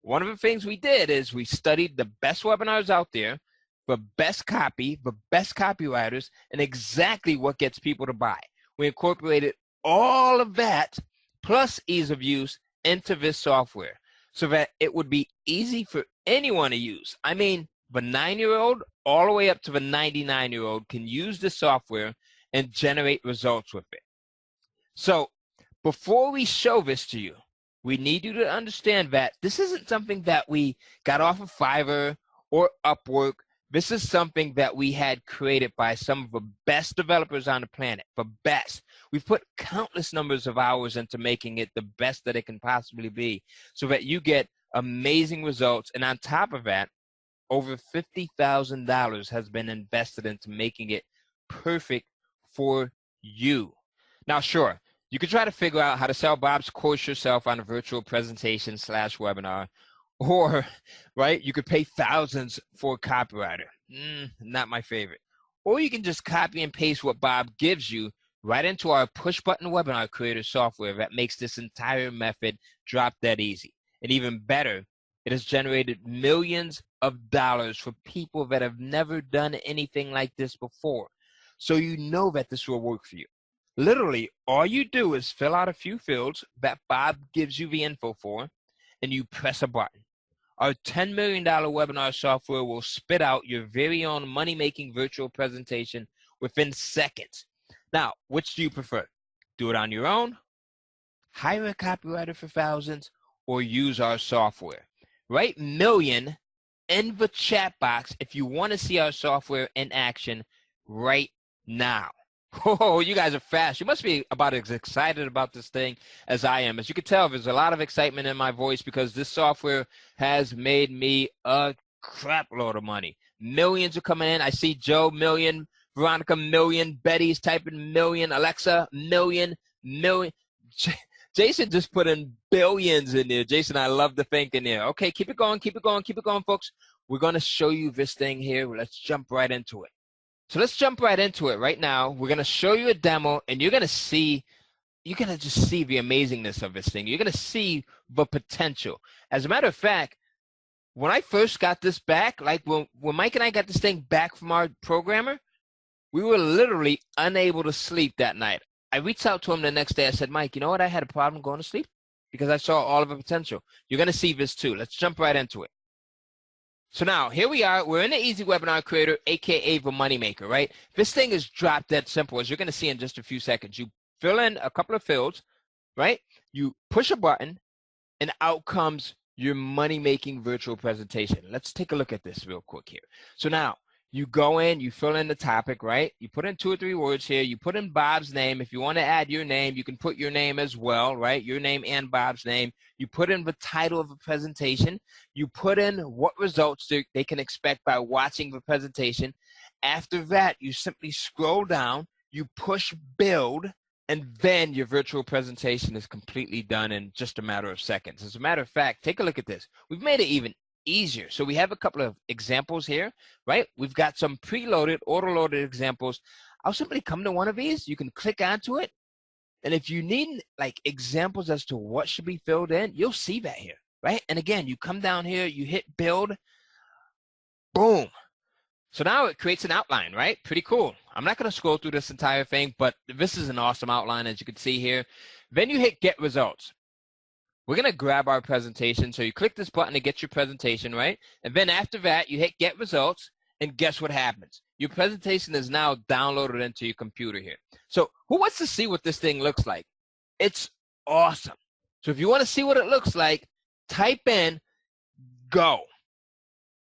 one of the things we did is we studied the best webinars out there, the best copy, the best copywriters, and exactly what gets people to buy. We incorporated all of that plus ease of use into this software so that it would be easy for anyone to use. I mean, the 9-year-old all the way up to the 99-year-old can use this software and generate results with it. So before we show this to you, we need you to understand that this isn't something that we got off of Fiverr or Upwork. This is something that we had created by some of the best developers on the planet, the best. We've put countless numbers of hours into making it the best that it can possibly be so that you get amazing results. And on top of that, over $50,000 has been invested into making it perfect for you. Now, sure, you could try to figure out how to sell Bob's course yourself on a virtual presentation / webinar, or, right, you could pay thousands for a copywriter. Not my favorite. Or you can just copy and paste what Bob gives you right into our push button webinar creator software that makes this entire method drop dead easy. And even better, it has generated millions of dollars for people that have never done anything like this before. So you know that this will work for you. Literally, all you do is fill out a few fields that Bob gives you the info for, and you press a button. Our $10 million webinar software will spit out your very own money-making virtual presentation within seconds. Now, which do you prefer? Do it on your own, hire a copywriter for thousands, or use our software? Write million in the chat box if you want to see our software in action right now. Oh, you guys are fast. You must be about as excited about this thing as I am. As you can tell, there's a lot of excitement in my voice because this software has made me a crap load of money. Millions are coming in. I see Joe, million, Veronica, million, Betty's typing million, Alexa, million. Jason just put in billions in there. Jason, I love the think in there. Okay, keep it going, folks. We're going to show you this thing here. Let's jump right into it. So let's jump right into it right now. We're going to show you a demo, and you're going to just see the amazingness of this thing. You're going to see the potential. As a matter of fact, when I first got this back, like when Mike and I got this thing back from our programmer, we were literally unable to sleep that night. I reached out to him the next day. I said, Mike, you know what? I had a problem going to sleep because I saw all of the potential. You're going to see this too. Let's jump right into it. So now, here we are. We're in the Easy Webinar Creator, a.k.a. the Moneymaker, right? This thing is drop dead simple, as you're going to see in just a few seconds. You fill in a couple of fields, right? You push a button, and out comes your money-making virtual presentation. Let's take a look at this real quick here. So now, you go in, you fill in the topic, right? You put in 2 or 3 words here. You put in Bob's name. If you want to add your name, you can put your name as well, right? Your name and Bob's name. You put in the title of the presentation. You put in what results they can expect by watching the presentation. After that, you simply scroll down, you push build, and then your virtual presentation is completely done in just a matter of seconds. As a matter of fact, take a look at this. We've made it even easier. So we have a couple of examples here, right? We've got some preloaded, auto-loaded examples. I'll simply come to one of these. You can click onto it. And if you need like examples as to what should be filled in, you'll see that here, right? And again, you come down here, you hit build, boom. So now it creates an outline, right? Pretty cool. I'm not going to scroll through this entire thing, but this is an awesome outline, as you can see here. Then you hit get results. We're going to grab our presentation. So you click this button to get your presentation, right? And then after that, you hit get results, and guess what happens? your presentation is now downloaded into your computer here. So who wants to see what this thing looks like? It's awesome. So if you want to see what it looks like, type in go.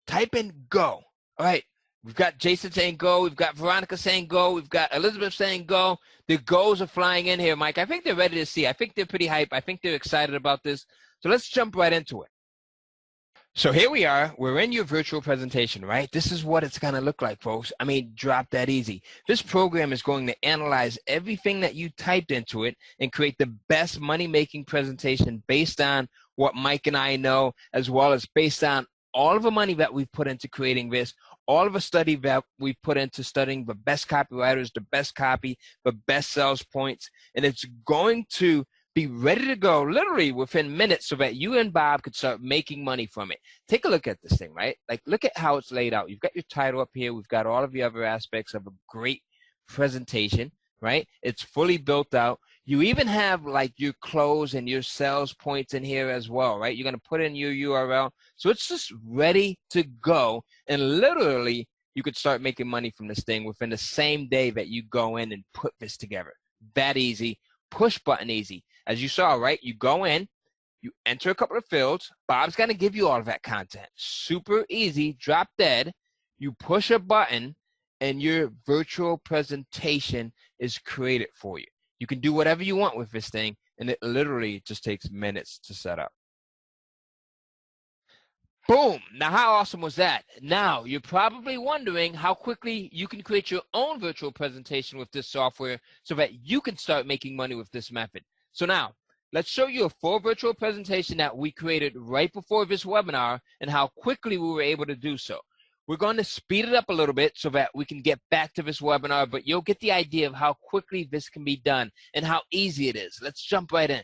Type in go. All right. We've got Jason saying go. We've got Veronica saying go. We've got Elizabeth saying go. The goes are flying in here, Mike. I think they're ready to see. I think they're pretty hype. I think they're excited about this. So let's jump right into it. So here we are. We're in your virtual presentation, right? This is what it's going to look like, folks. I mean, drop that easy. This program is going to analyze everything that you typed into it and create the best money-making presentation based on what Mike and I know, as well as based on all of the money that we've put into creating this, all of the study that we've put into studying the best copywriters, the best copy, the best sales points, and it's going to be ready to go literally within minutes so that you and Bob could start making money from it. Take a look at this thing, right? Like, look at how it's laid out. You've got your title up here. We've got all of the other aspects of a great presentation, right? It's fully built out. You even have like your close and your sales points in here as well, right? You're going to put in your URL. So it's just ready to go. And literally, you could start making money from this thing within the same day that you go in and put this together. That easy. Push button easy. As you saw, right? You go in, you enter a couple of fields. Bob's going to give you all of that content. Super easy, drop dead. You push a button, and your virtual presentation is created for you. You can do whatever you want with this thing, and it literally just takes minutes to set up. Boom. Now, how awesome was that? Now, you're probably wondering how quickly you can create your own virtual presentation with this software so that you can start making money with this method. So now, let's show you a full virtual presentation that we created right before this webinar and how quickly we were able to do so. We're going to speed it up a little bit so that we can get back to this webinar, but you'll get the idea of how quickly this can be done and how easy it is. Let's jump right in.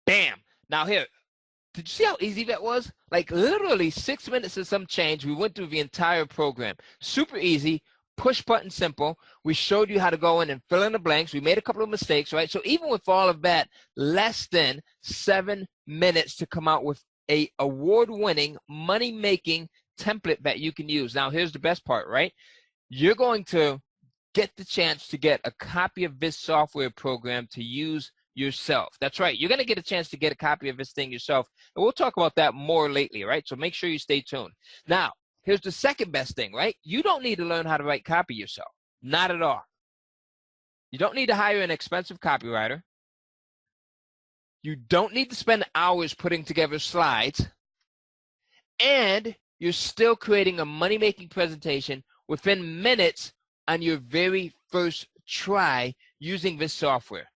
Bam. Now here, did you see how easy that was? Like literally 6 minutes and some change. We went through the entire program. Super easy, push button simple. We showed you how to go in and fill in the blanks. We made a couple of mistakes, right? So even with all of that, less than 7 minutes to come out with a award-winning, money-making template that you can use. Now here's the best part, right? You're going to get the chance to get a copy of this software program to use yourself. That's right. You're going to get a chance to get a copy of this thing yourself. And we'll talk about that more lately, right? So make sure you stay tuned. Now, here's the second best thing, right? You don't need to learn how to write copy yourself. Not at all. You don't need to hire an expensive copywriter. You don't need to spend hours putting together slides. And you're still creating a money-making presentation within minutes on your very first try using this software.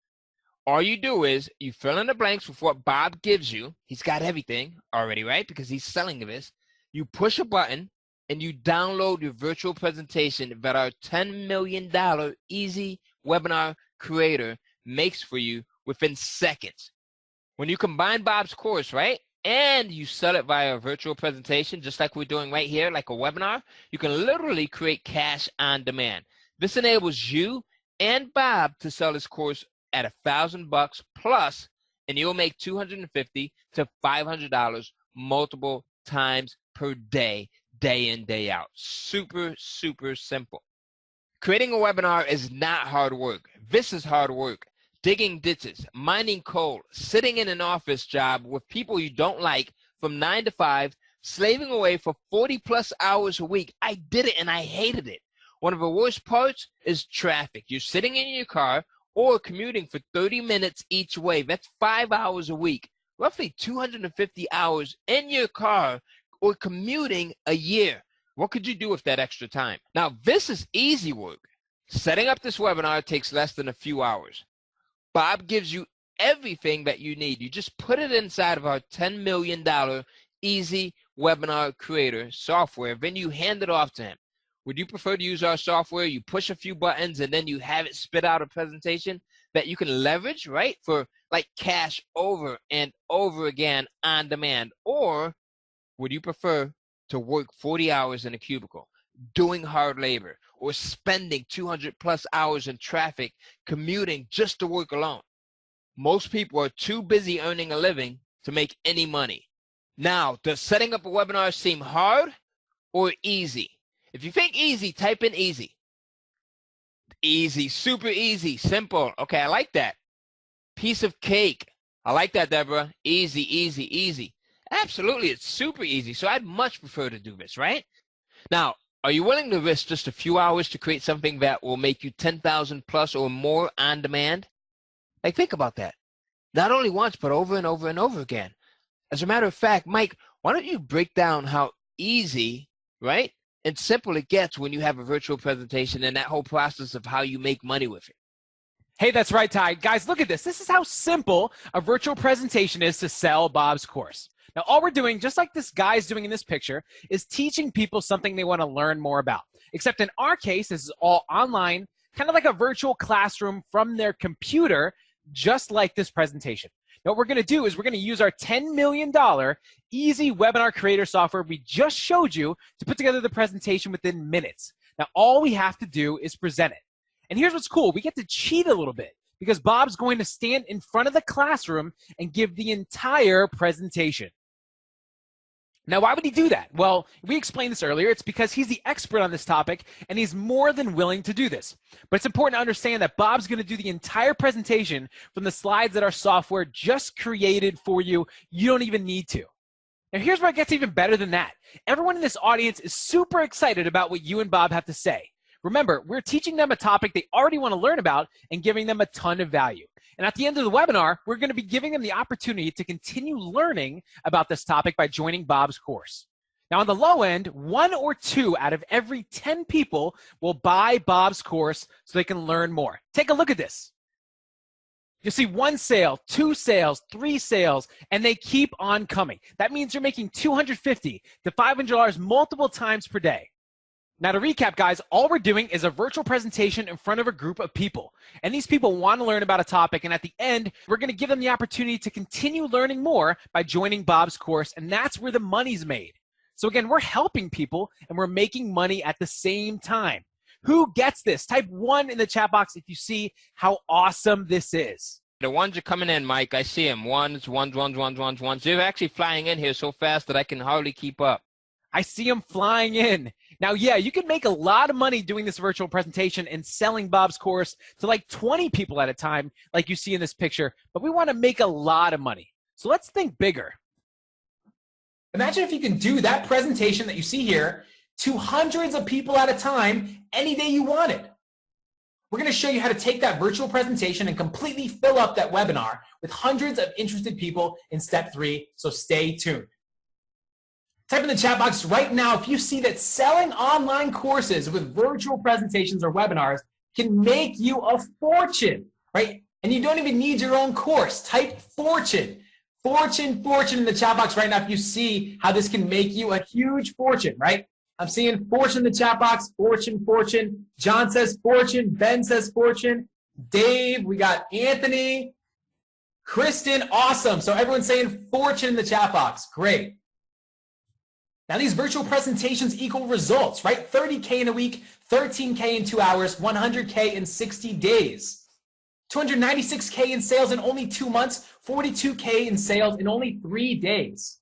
All you do is you fill in the blanks with what Bob gives you. He's got everything already, right? Because he's selling this. You push a button and you download your virtual presentation that our $10 million easy webinar creator makes for you within seconds. When you combine Bob's course, right? And you sell it via a virtual presentation, just like we're doing right here, like a webinar, you can literally create cash on demand. This enables you and Bob to sell this course at $1,000 plus, and you'll make $250 to $500 multiple times per day, day in, day out. Super, super simple. Creating a webinar is not hard work. This is hard work. Digging ditches, mining coal, sitting in an office job with people you don't like from 9 to 5, slaving away for 40 plus hours a week. I did it and I hated it. One of the worst parts is traffic. You're sitting in your car or commuting for 30 minutes each way. That's 5 hours a week, roughly 250 hours in your car or commuting a year. What could you do with that extra time? Now, this is easy work. Setting up this webinar takes less than a few hours. Bob gives you everything that you need. You just put it inside of our $10 million easy webinar creator software. Then you hand it off to him. Would you prefer to use our software? You push a few buttons and then you have it spit out a presentation that you can leverage, right? For like cash over and over again on demand. Or would you prefer to work 40 hours in a cubicle, doing hard labor, or spending 200 plus hours in traffic, commuting just to work alone? Most people are too busy earning a living to make any money. Now, does setting up a webinar seem hard or easy? If you think easy, type in easy. Easy, super easy, simple. Okay, I like that. Piece of cake. I like that, Deborah. Easy, easy, easy. Absolutely, it's super easy. So I'd much prefer to do this, right? Now, are you willing to risk just a few hours to create something that will make you 10,000 plus or more on demand? Like, think about that. Not only once, but over and over and over again. As a matter of fact, Mike, why don't you break down how easy, right, and simple it gets when you have a virtual presentation and that whole process of how you make money with it? Hey, that's right, Ty. Guys, look at this. This is how simple a virtual presentation is to sell Bob's course. Now, all we're doing, just like this guy's doing in this picture, is teaching people something they want to learn more about. Except in our case, this is all online, kind of like a virtual classroom from their computer, just like this presentation. Now, what we're going to do is we're going to use our $10 million easy webinar creator software we just showed you to put together the presentation within minutes. Now, all we have to do is present it. And here's what's cool. We get to cheat a little bit because Bob's going to stand in front of the classroom and give the entire presentation. Now, why would he do that? Well, we explained this earlier. It's because he's the expert on this topic, and he's more than willing to do this. But it's important to understand that Bob's going to do the entire presentation from the slides that our software just created for you. You don't even need to. Now, here's where it gets even better than that. Everyone in this audience is super excited about what you and Bob have to say. Remember, we're teaching them a topic they already want to learn about and giving them a ton of value. And at the end of the webinar, we're going to be giving them the opportunity to continue learning about this topic by joining Bob's course. Now, on the low end, 1 or 2 out of every 10 people will buy Bob's course so they can learn more. Take a look at this. You'll see 1 sale, 2 sales, 3 sales, and they keep on coming. That means you're making $250 to $500 multiple times per day. Now, to recap, guys, all we're doing is a virtual presentation in front of a group of people. And these people want to learn about a topic. And at the end, we're going to give them the opportunity to continue learning more by joining Bob's course. And that's where the money's made. So again, we're helping people and we're making money at the same time. Who gets this? Type 1 in the chat box if you see how awesome this is. The ones are coming in, Mike. I see them. Ones. They're actually flying in here so fast that I can hardly keep up. I see them flying in. Now, yeah, you can make a lot of money doing this virtual presentation and selling Bob's course to like 20 people at a time, like you see in this picture, but we want to make a lot of money. So let's think bigger. Imagine if you can do that presentation that you see here to hundreds of people at a time any day you wanted. We're going to show you how to take that virtual presentation and completely fill up that webinar with hundreds of interested people in step 3, so stay tuned. Type in the chat box right now if you see that selling online courses with virtual presentations or webinars can make you a fortune, right? And you don't even need your own course. Type fortune, fortune in the chat box right now if you see how this can make you a huge fortune, right? I'm seeing fortune in the chat box, fortune. John says fortune, Ben says fortune, Dave, we got Anthony, Kristen, awesome. So everyone's saying fortune in the chat box, great. Now, these virtual presentations equal results, right? 30K in a week, 13K in 2 hours, 100K in 60 days, 296K in sales in only 2 months, 42K in sales in only 3 days.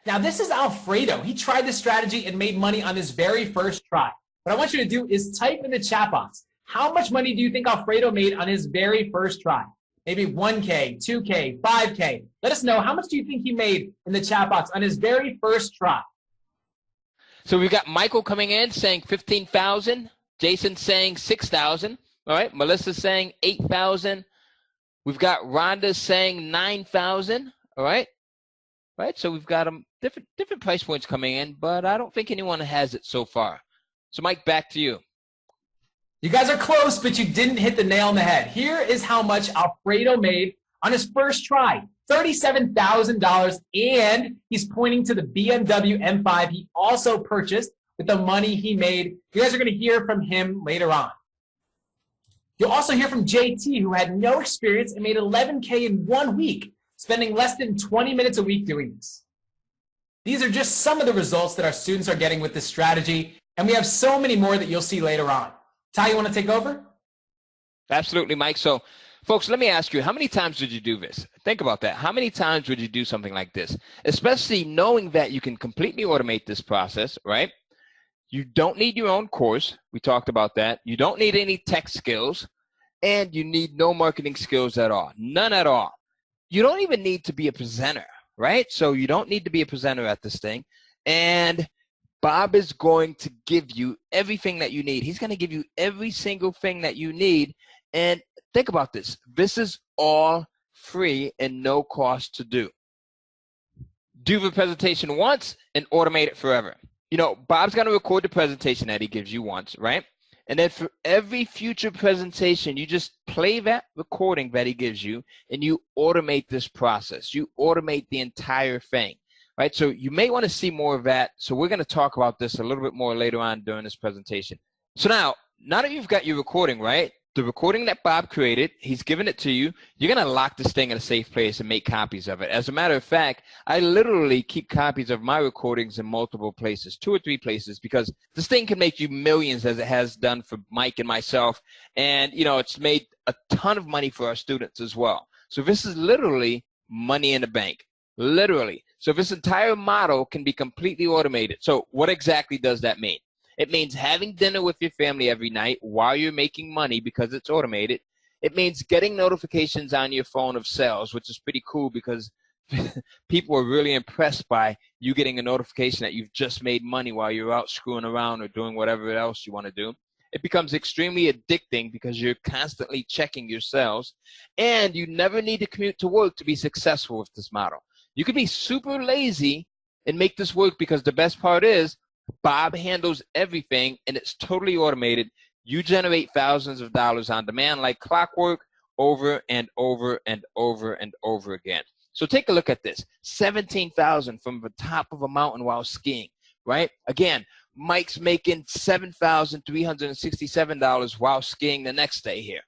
Now, this is Alfredo. He tried this strategy and made money on his very first try. What I want you to do is type in the chat box, how much money do you think Alfredo made on his very first try? Maybe 1K, 2K, 5K. Let us know, how much do you think he made in the chat box on his very first try? So we've got Michael coming in saying 15,000. Jason saying 6,000. All right. Melissa saying 8,000. We've got Rhonda saying 9,000. All right. Right. So we've got them different price points coming in, but I don't think anyone has it so far. So Mike, back to you. You guys are close, but you didn't hit the nail on the head. Here is how much Alfredo made on his first try, $37,000, and he's pointing to the BMW M5 he also purchased with the money he made. You guys are going to hear from him later on. You'll also hear from JT, who had no experience and made $11K in 1 week, spending less than 20 minutes a week doing this. These are just some of the results that our students are getting with this strategy, and we have so many more that you'll see later on. Ty, you want to take over? Absolutely, Mike. So, folks, let me ask you, how many times did you do this? Think about that. How many times would you do something like this? Especially knowing that you can completely automate this process, right? You don't need your own course. We talked about that. You don't need any tech skills, and you need no marketing skills at all. None at all. You don't even need to be a presenter, right? So you don't need to be a presenter at this thing. And Bob is going to give you everything that you need. He's going to give you every single thing that you need. And think about this. This is all free and no cost to do. Do the presentation once and automate it forever. You know, Bob's going to record the presentation that he gives you once, right? And then for every future presentation, you just play that recording that he gives you and you automate this process. You automate the entire thing. Right, so you may want to see more of that. So we're going to talk about this a little bit more later on during this presentation. So now that you've got your recording, right, the recording that Bob created, he's given it to you. You're going to lock this thing in a safe place and make copies of it. As a matter of fact, I literally keep copies of my recordings in multiple places, 2 or 3 places, because this thing can make you millions, as it has done for Mike and myself. And, you know, it's made a ton of money for our students as well. So this is literally money in the bank. Literally. So this entire model can be completely automated. So what exactly does that mean? It means having dinner with your family every night while you're making money because it's automated. It means getting notifications on your phone of sales, which is pretty cool because people are really impressed by you getting a notification that you've just made money while you're out screwing around or doing whatever else you want to do. It becomes extremely addicting because you're constantly checking your sales, and you never need to commute to work to be successful with this model. You could be super lazy and make this work because the best part is Bob handles everything and it's totally automated. You generate thousands of dollars on demand like clockwork over and over and over and over again. So take a look at this. 17,000 from the top of a mountain while skiing, right? Again, Mike's making $7,367 while skiing the next day here.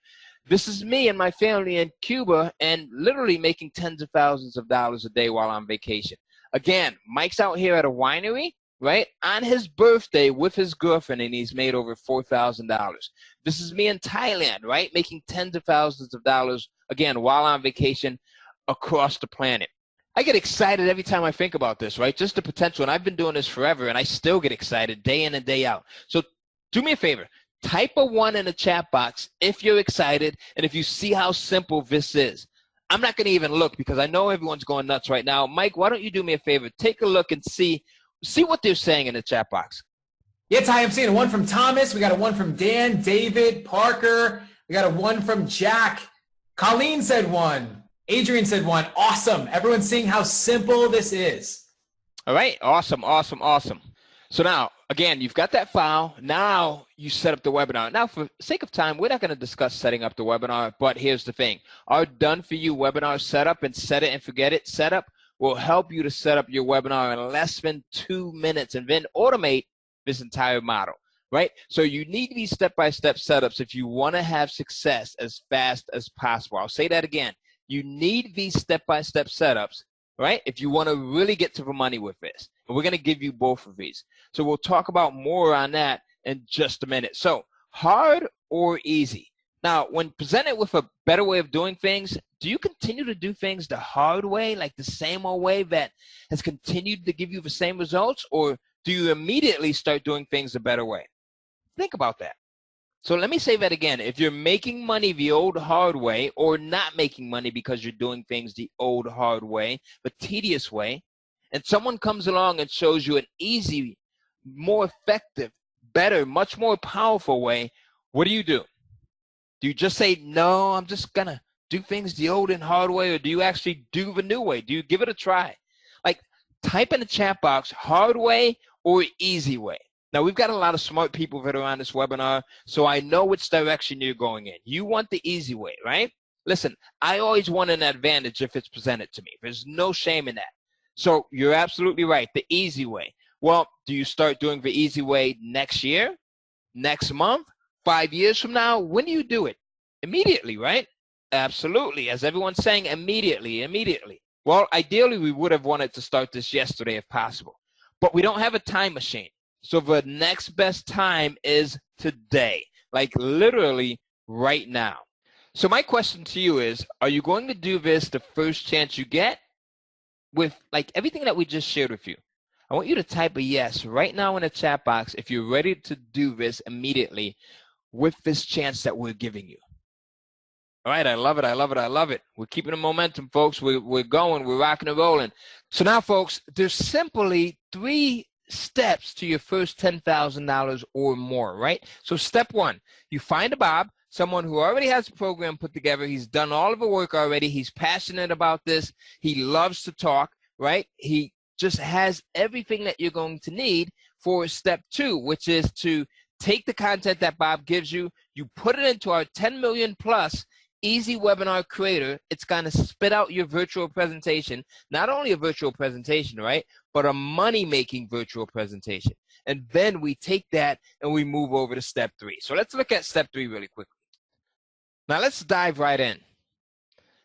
This is me and my family in Cuba and literally making tens of thousands of dollars a day while on vacation. Again, Mike's out here at a winery, right, on his birthday with his girlfriend, and he's made over $4,000. This is me in Thailand, right, making tens of thousands of dollars, again, while on vacation across the planet. I get excited every time I think about this, right, just the potential. And I've been doing this forever, and I still get excited day in and day out. So do me a favor. Type a 1 in the chat box if you're excited and if you see how simple this is. I'm not going to even look because I know everyone's going nuts right now. Mike, why don't you do me a favor? Take a look and see what they're saying in the chat box. Yeah, Ty, I'm seeing a 1 from Thomas. We got a 1 from Dan, David, Parker. We got a 1 from Jack. Colleen said 1. Adrian said 1. Awesome. Everyone's seeing how simple this is. All right. Awesome, awesome, awesome. So now, again, you've got that file. Now you set up the webinar. Now, for sake of time, we're not going to discuss setting up the webinar, but here's the thing. Our done-for-you webinar setup and set it and forget it setup will help you to set up your webinar in less than 2 minutes and then automate this entire model, right? So you need these step-by-step setups if you want to have success as fast as possible. I'll say that again. You need these step-by-step setups, right, if you want to really get to the money with this. And we're going to give you both of these. So we'll talk about more on that in just a minute. So hard or easy? Now, when presented with a better way of doing things, do you continue to do things the hard way, like the same old way that has continued to give you the same results, or do you immediately start doing things the better way? Think about that. So let me say that again. If you're making money the old hard way or not making money because you're doing things the old hard way, but tedious way, and someone comes along and shows you an easy, more effective, better, much more powerful way, what do? Do you just say, no, I'm just going to do things the old and hard way, or do you actually do the new way? Do you give it a try? Like, type in the chat box, hard way or easy way. Now, we've got a lot of smart people that are on this webinar, so I know which direction you're going in. You want the easy way, right? Listen, I always want an advantage if it's presented to me. There's no shame in that. So you're absolutely right, the easy way. Well, do you start doing the easy way next year, next month, 5 years from now? When do you do it? Immediately, right? Absolutely. As everyone's saying, immediately, immediately. Well, ideally, we would have wanted to start this yesterday if possible, but we don't have a time machine. So the next best time is today, like literally right now. So my question to you is, are you going to do this the first chance you get with like everything that we just shared with you? I want you to type a yes right now in the chat box if you're ready to do this immediately with this chance that we're giving you. All right, I love it, I love it, I love it. We're keeping the momentum, folks. We're going, we're rocking and rolling. So now, folks, there's simply 3 steps to your first $10,000 or more, right? So step 1, you find a Bob, someone who already has a program put together. He's done all of the work already. He's passionate about this. He loves to talk, right? He just has everything that you're going to need for step 2, which is to take the content that Bob gives you, you put it into our 10 million plus easy webinar creator. It's going to spit out your virtual presentation, not only a virtual presentation, right, but a money-making virtual presentation. And then we take that and we move over to step 3. So let's look at step 3 really quickly. Now let's dive right in.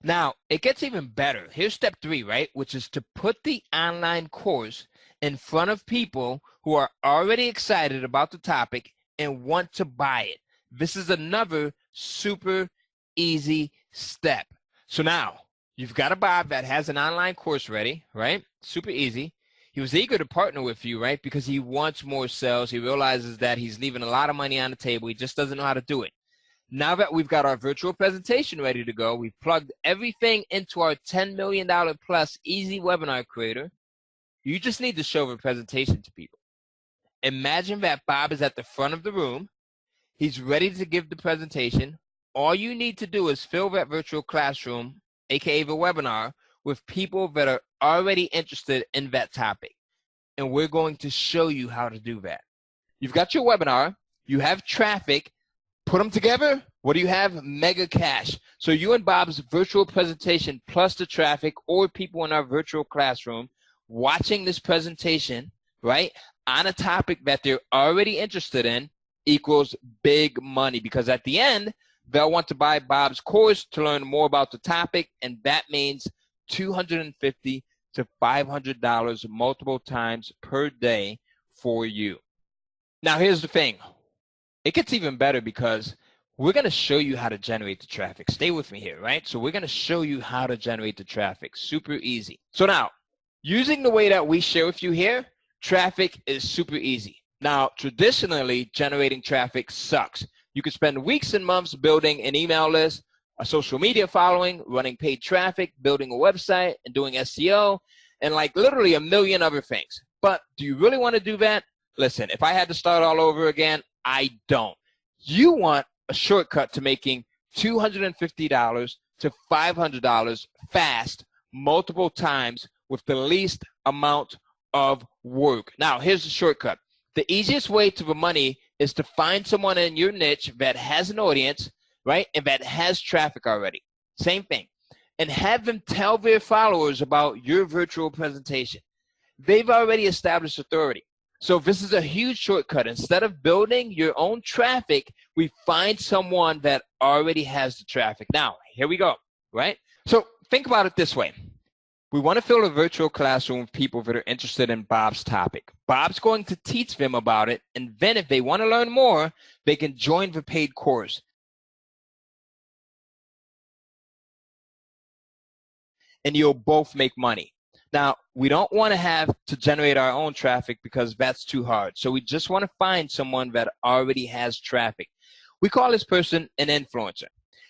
Now, it gets even better. Here's step 3, right, which is to put the online course in front of people who are already excited about the topic and want to buy it. This is another super easy step. So now you've got a Bob that has an online course ready, right? Super easy. He was eager to partner with you, right? Because he wants more sales. He realizes that he's leaving a lot of money on the table. He just doesn't know how to do it. Now that we've got our virtual presentation ready to go, we've plugged everything into our $10 million plus easy webinar creator. You just need to show the presentation to people. Imagine that Bob is at the front of the room. He's ready to give the presentation. All you need to do is fill that virtual classroom, aka the webinar, with people that are already interested in that topic. And we're going to show you how to do that. You've got your webinar, you have traffic, put them together. What do you have? Mega cash. So you and Bob's virtual presentation plus the traffic or people in our virtual classroom watching this presentation, right, on a topic that they're already interested in equals big money, because at the end, they'll want to buy Bob's course to learn more about the topic, and that means $250 to $500 multiple times per day for you. Now, here's the thing. It gets even better because we're going to show you how to generate the traffic. Stay with me here, right? So we're going to show you how to generate the traffic. Super easy. So now, using the way that we share with you here, traffic is super easy. Now, traditionally, generating traffic sucks. You could spend weeks and months building an email list, a social media following, running paid traffic, building a website, and doing SEO, and like literally a million other things. But do you really want to do that? Listen, if I had to start all over again, I don't. You want a shortcut to making $250 to $500 fast, multiple times with the least amount of work. Now, here's the shortcut. The easiest way to the money is to find someone in your niche that has an audience, right, and that has traffic already. Same thing. And have them tell their followers about your virtual presentation. They've already established authority. So this is a huge shortcut. Instead of building your own traffic, we find someone that already has the traffic. Now, here we go, right? So think about it this way. We want to fill a virtual classroom with people that are interested in Bob's topic. Bob's going to teach them about it, and then if they want to learn more, they can join the paid course. And you'll both make money. Now, we don't want to have to generate our own traffic because that's too hard. So we just want to find someone that already has traffic. We call this person an influencer.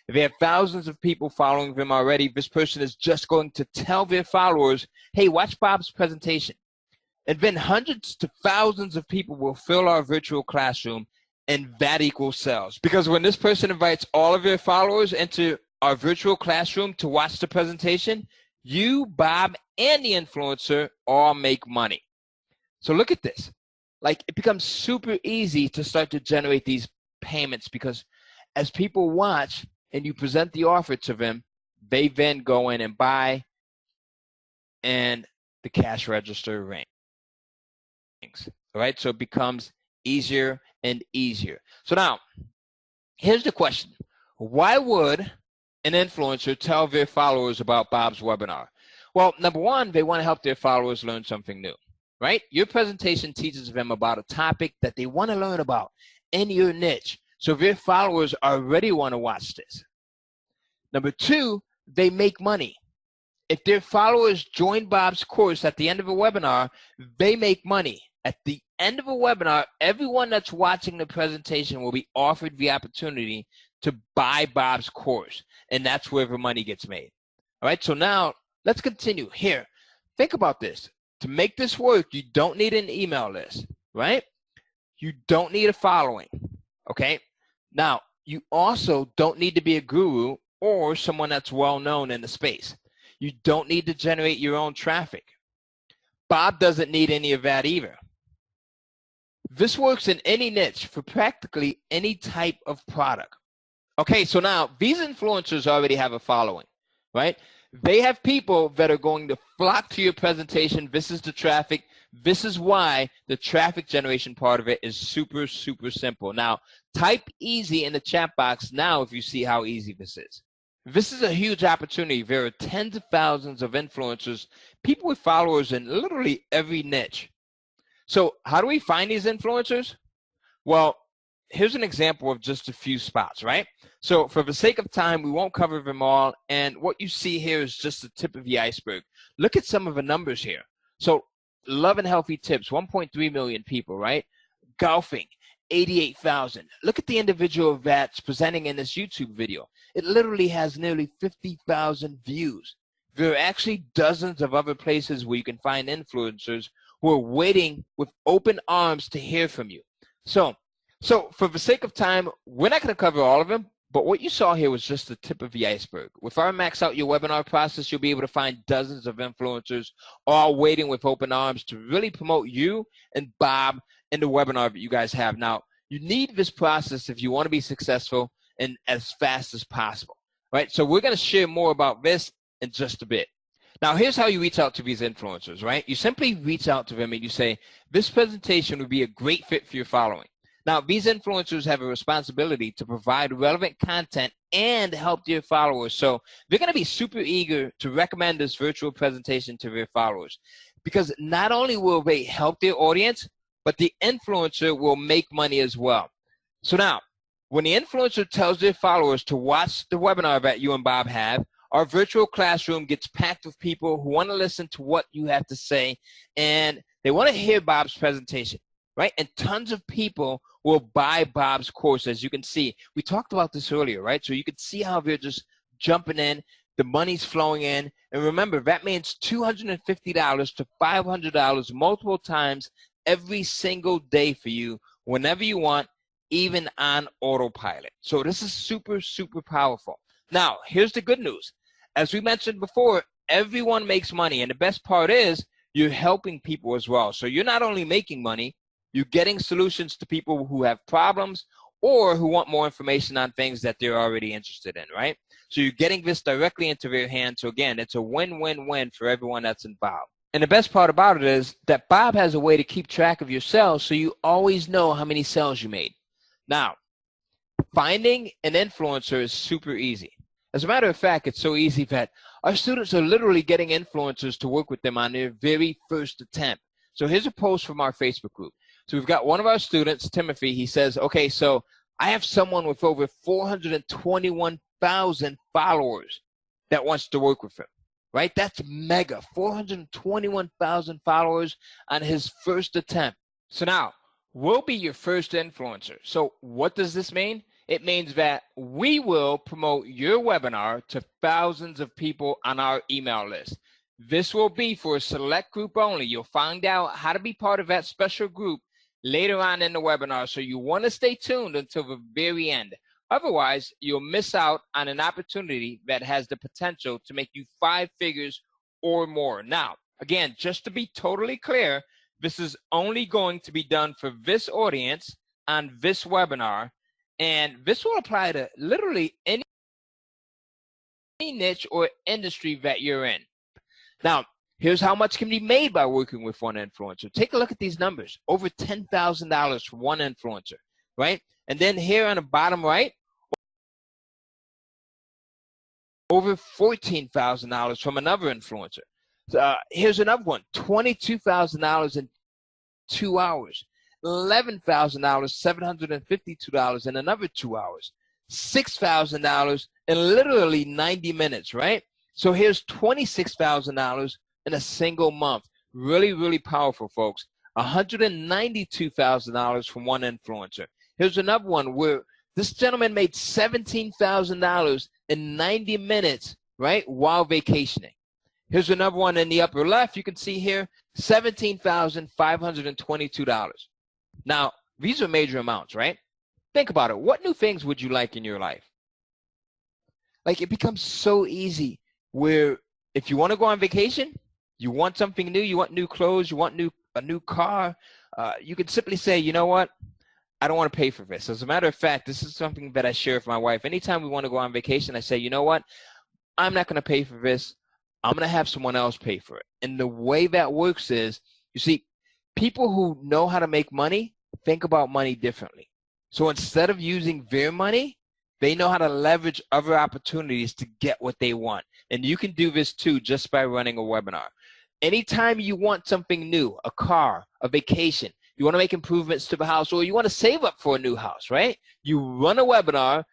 If they have thousands of people following them already, this person is just going to tell their followers, hey, watch Bob's presentation. And then hundreds to thousands of people will fill our virtual classroom, and that equals sales. Because when this person invites all of their followers into our virtual classroom to watch the presentation, you, Bob, and the influencer all make money. So look at this. like it becomes super easy to start to generate these payments, because as people watch and you present the offer to them, they then go in and buy, and the cash register rings. All right, so it becomes easier and easier. So now, here's the question. Why would an influencer tell their followers about Bob's webinar? Well, number one, they want to help their followers learn something new, right? Your presentation teaches them about a topic that they want to learn about in your niche. So their followers already want to watch this. Number two, they make money. If their followers join Bob's course at the end of a webinar, they make money. At the end of a webinar, everyone that's watching the presentation will be offered the opportunity to buy Bob's course, and that's where the money gets made. All right, so now let's continue here. Think about this. To make this work, you don't need an email list, right? You don't need a following, okay? Now, you also don't need to be a guru or someone that's well-known in the space. You don't need to generate your own traffic. Bob doesn't need any of that either. This works in any niche for practically any type of product. Okay, so now these influencers already have a following, right? They have people that are going to flock to your presentation. This is the traffic. This is why the traffic generation part of it is super, super simple. Now, type easy in the chat box now if you see how easy this is. This is a huge opportunity. There are tens of thousands of influencers, people with followers in literally every niche. So how do we find these influencers? Well, here's an example of just a few spots, right? So for the sake of time, we won't cover them all. And what you see here is just the tip of the iceberg. Look at some of the numbers here. So Love and Healthy Tips, 1.3 million people, right? Golfing, 88,000. Look at the individual that's presenting in this YouTube video. It literally has nearly 50,000 views. There are actually dozens of other places where you can find influencers who are waiting with open arms to hear from you. So for the sake of time, we're not going to cover all of them, but what you saw here was just the tip of the iceberg. With our Max Out Your Webinar process, you'll be able to find dozens of influencers all waiting with open arms to really promote you and Bob in the webinar that you guys have. Now, you need this process if you want to be successful and as fast as possible, right? So we're going to share more about this in just a bit. Now, here's how you reach out to these influencers, right? You simply reach out to them and you say, this presentation would be a great fit for your following. Now, these influencers have a responsibility to provide relevant content and help their followers. So they're going to be super eager to recommend this virtual presentation to their followers, because not only will they help their audience, but the influencer will make money as well. So now, when the influencer tells their followers to watch the webinar that you and Bob have, our virtual classroom gets packed with people who want to listen to what you have to say, and they want to hear Bob's presentation, right? And tons of people will buy Bob's course, as you can see. We talked about this earlier, right? So you can see how they're just jumping in, the money's flowing in, and remember, that means $250 to $500 multiple times every single day for you, whenever you want, even on autopilot. So this is super, super powerful. Now, here's the good news. As we mentioned before, everyone makes money, and the best part is you're helping people as well. So you're not only making money, you're getting solutions to people who have problems or who want more information on things that they're already interested in, right? So you're getting this directly into their hands. So again, it's a win-win-win for everyone that's involved. And the best part about it is that Bob has a way to keep track of your sales, so you always know how many sales you made. Now, finding an influencer is super easy. As a matter of fact, it's so easy that our students are literally getting influencers to work with them on their very first attempt. So here's a post from our Facebook group. So we've got one of our students, Timothy. He says, okay, so I have someone with over 421,000 followers that wants to work with him, right? That's mega, 421,000 followers on his first attempt. So now, we'll be your first influencer. So what does this mean? It means that we will promote your webinar to thousands of people on our email list. This will be for a select group only. You'll find out how to be part of that special group later on in the webinar, so you want to stay tuned until the very end. Otherwise, you'll miss out on an opportunity that has the potential to make you 5 figures or more. Now, again, just to be totally clear, This is only going to be done for this audience on this webinar, and this will apply to literally any niche or industry that you're in. Now, here's how much can be made by working with one influencer. Take a look at these numbers. Over $10,000 from one influencer, right? And then here on the bottom right, over $14,000 from another influencer. Here's another one, $22,000 in 2 hours. $11,000, $752 in another 2 hours. $6,000 in literally 90 minutes, right? So here's $26,000 in a single month. Really, really powerful, folks. $192,000 from one influencer. Here's another one where this gentleman made $17,000 in 90 minutes, right, while vacationing. Here's another one in the upper left. You can see here, $17,522. Now, these are major amounts, right? Think about it. What new things would you like in your life? Like, it becomes so easy where if you want to go on vacation, you want something new, you want new clothes, you want a new car, you can simply say, you know what? I don't want to pay for this. As a matter of fact, this is something that I share with my wife. Anytime we want to go on vacation, I say, you know what? I'm not going to pay for this. I'm going to have someone else pay for it. And the way that works is, you see, people who know how to make money think about money differently. So instead of using their money, they know how to leverage other opportunities to get what they want. And you can do this too just by running a webinar. Anytime you want something new, a car, a vacation, you want to make improvements to the house, or you want to save up for a new house, right? You run a webinar,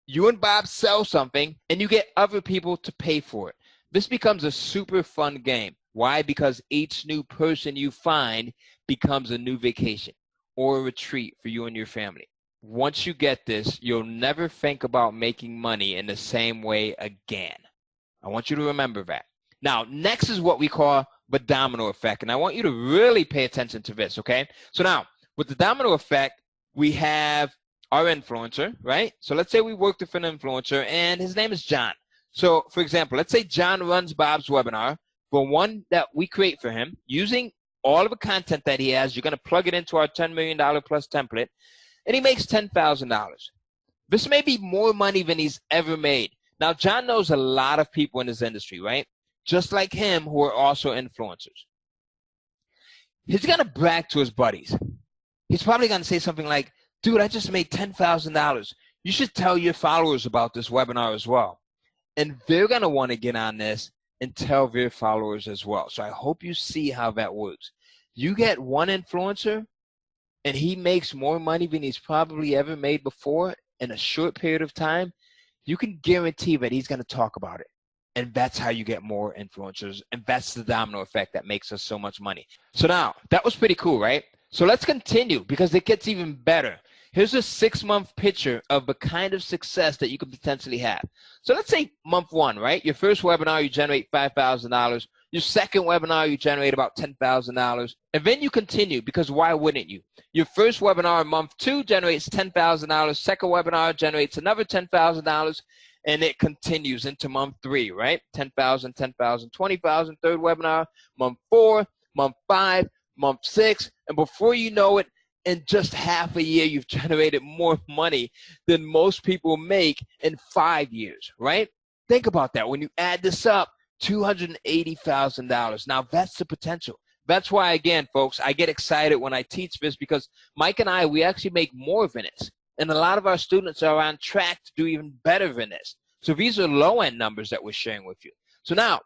you and Bob sell something, and you get other people to pay for it. This becomes a super fun game. Why? Because each new person you find becomes a new vacation or a retreat for you and your family. Once you get this, you'll never think about making money in the same way again. I want you to remember that. Now, next is what we call the domino effect, and I want you to really pay attention to this, okay? So now, with the domino effect, we have our influencer, right? So let's say we worked with an influencer, and his name is John. So, for example, let's say John runs Bob's webinar for one that we create for him using all of the content that he has. You're going to plug it into our $10 million plus template, and he makes $10,000. This may be more money than he's ever made. Now, John knows a lot of people in this industry, right? Just like him, who are also influencers. He's going to brag to his buddies. He's probably going to say something like, dude, I just made $10,000. You should tell your followers about this webinar as well. And they're going to want to get on this and tell their followers as well. So I hope you see how that works. You get one influencer, and he makes more money than he's probably ever made before in a short period of time, you can guarantee that he's going to talk about it. And that's how you get more influencers. And that's the domino effect that makes us so much money. So now, that was pretty cool, right? So let's continue because it gets even better. Here's a 6-month picture of the kind of success that you could potentially have. So let's say month 1, right? Your first webinar, you generate $5,000. Your second webinar, you generate about $10,000. And then you continue because why wouldn't you? Your first webinar, month 2, generates $10,000. Second webinar generates another $10,000. And it continues into month 3, right? 10,000, 10,000, 20,000. Third webinar, month 4, month 5, month 6. And before you know it, in just half a year, you've generated more money than most people make in 5 years, right? Think about that. When you add this up, $280,000. Now, that's the potential. That's why, again, folks, I get excited when I teach this because Mike and I, we actually make more than this. And a lot of our students are on track to do even better than this. So these are low-end numbers that we're sharing with you. So now,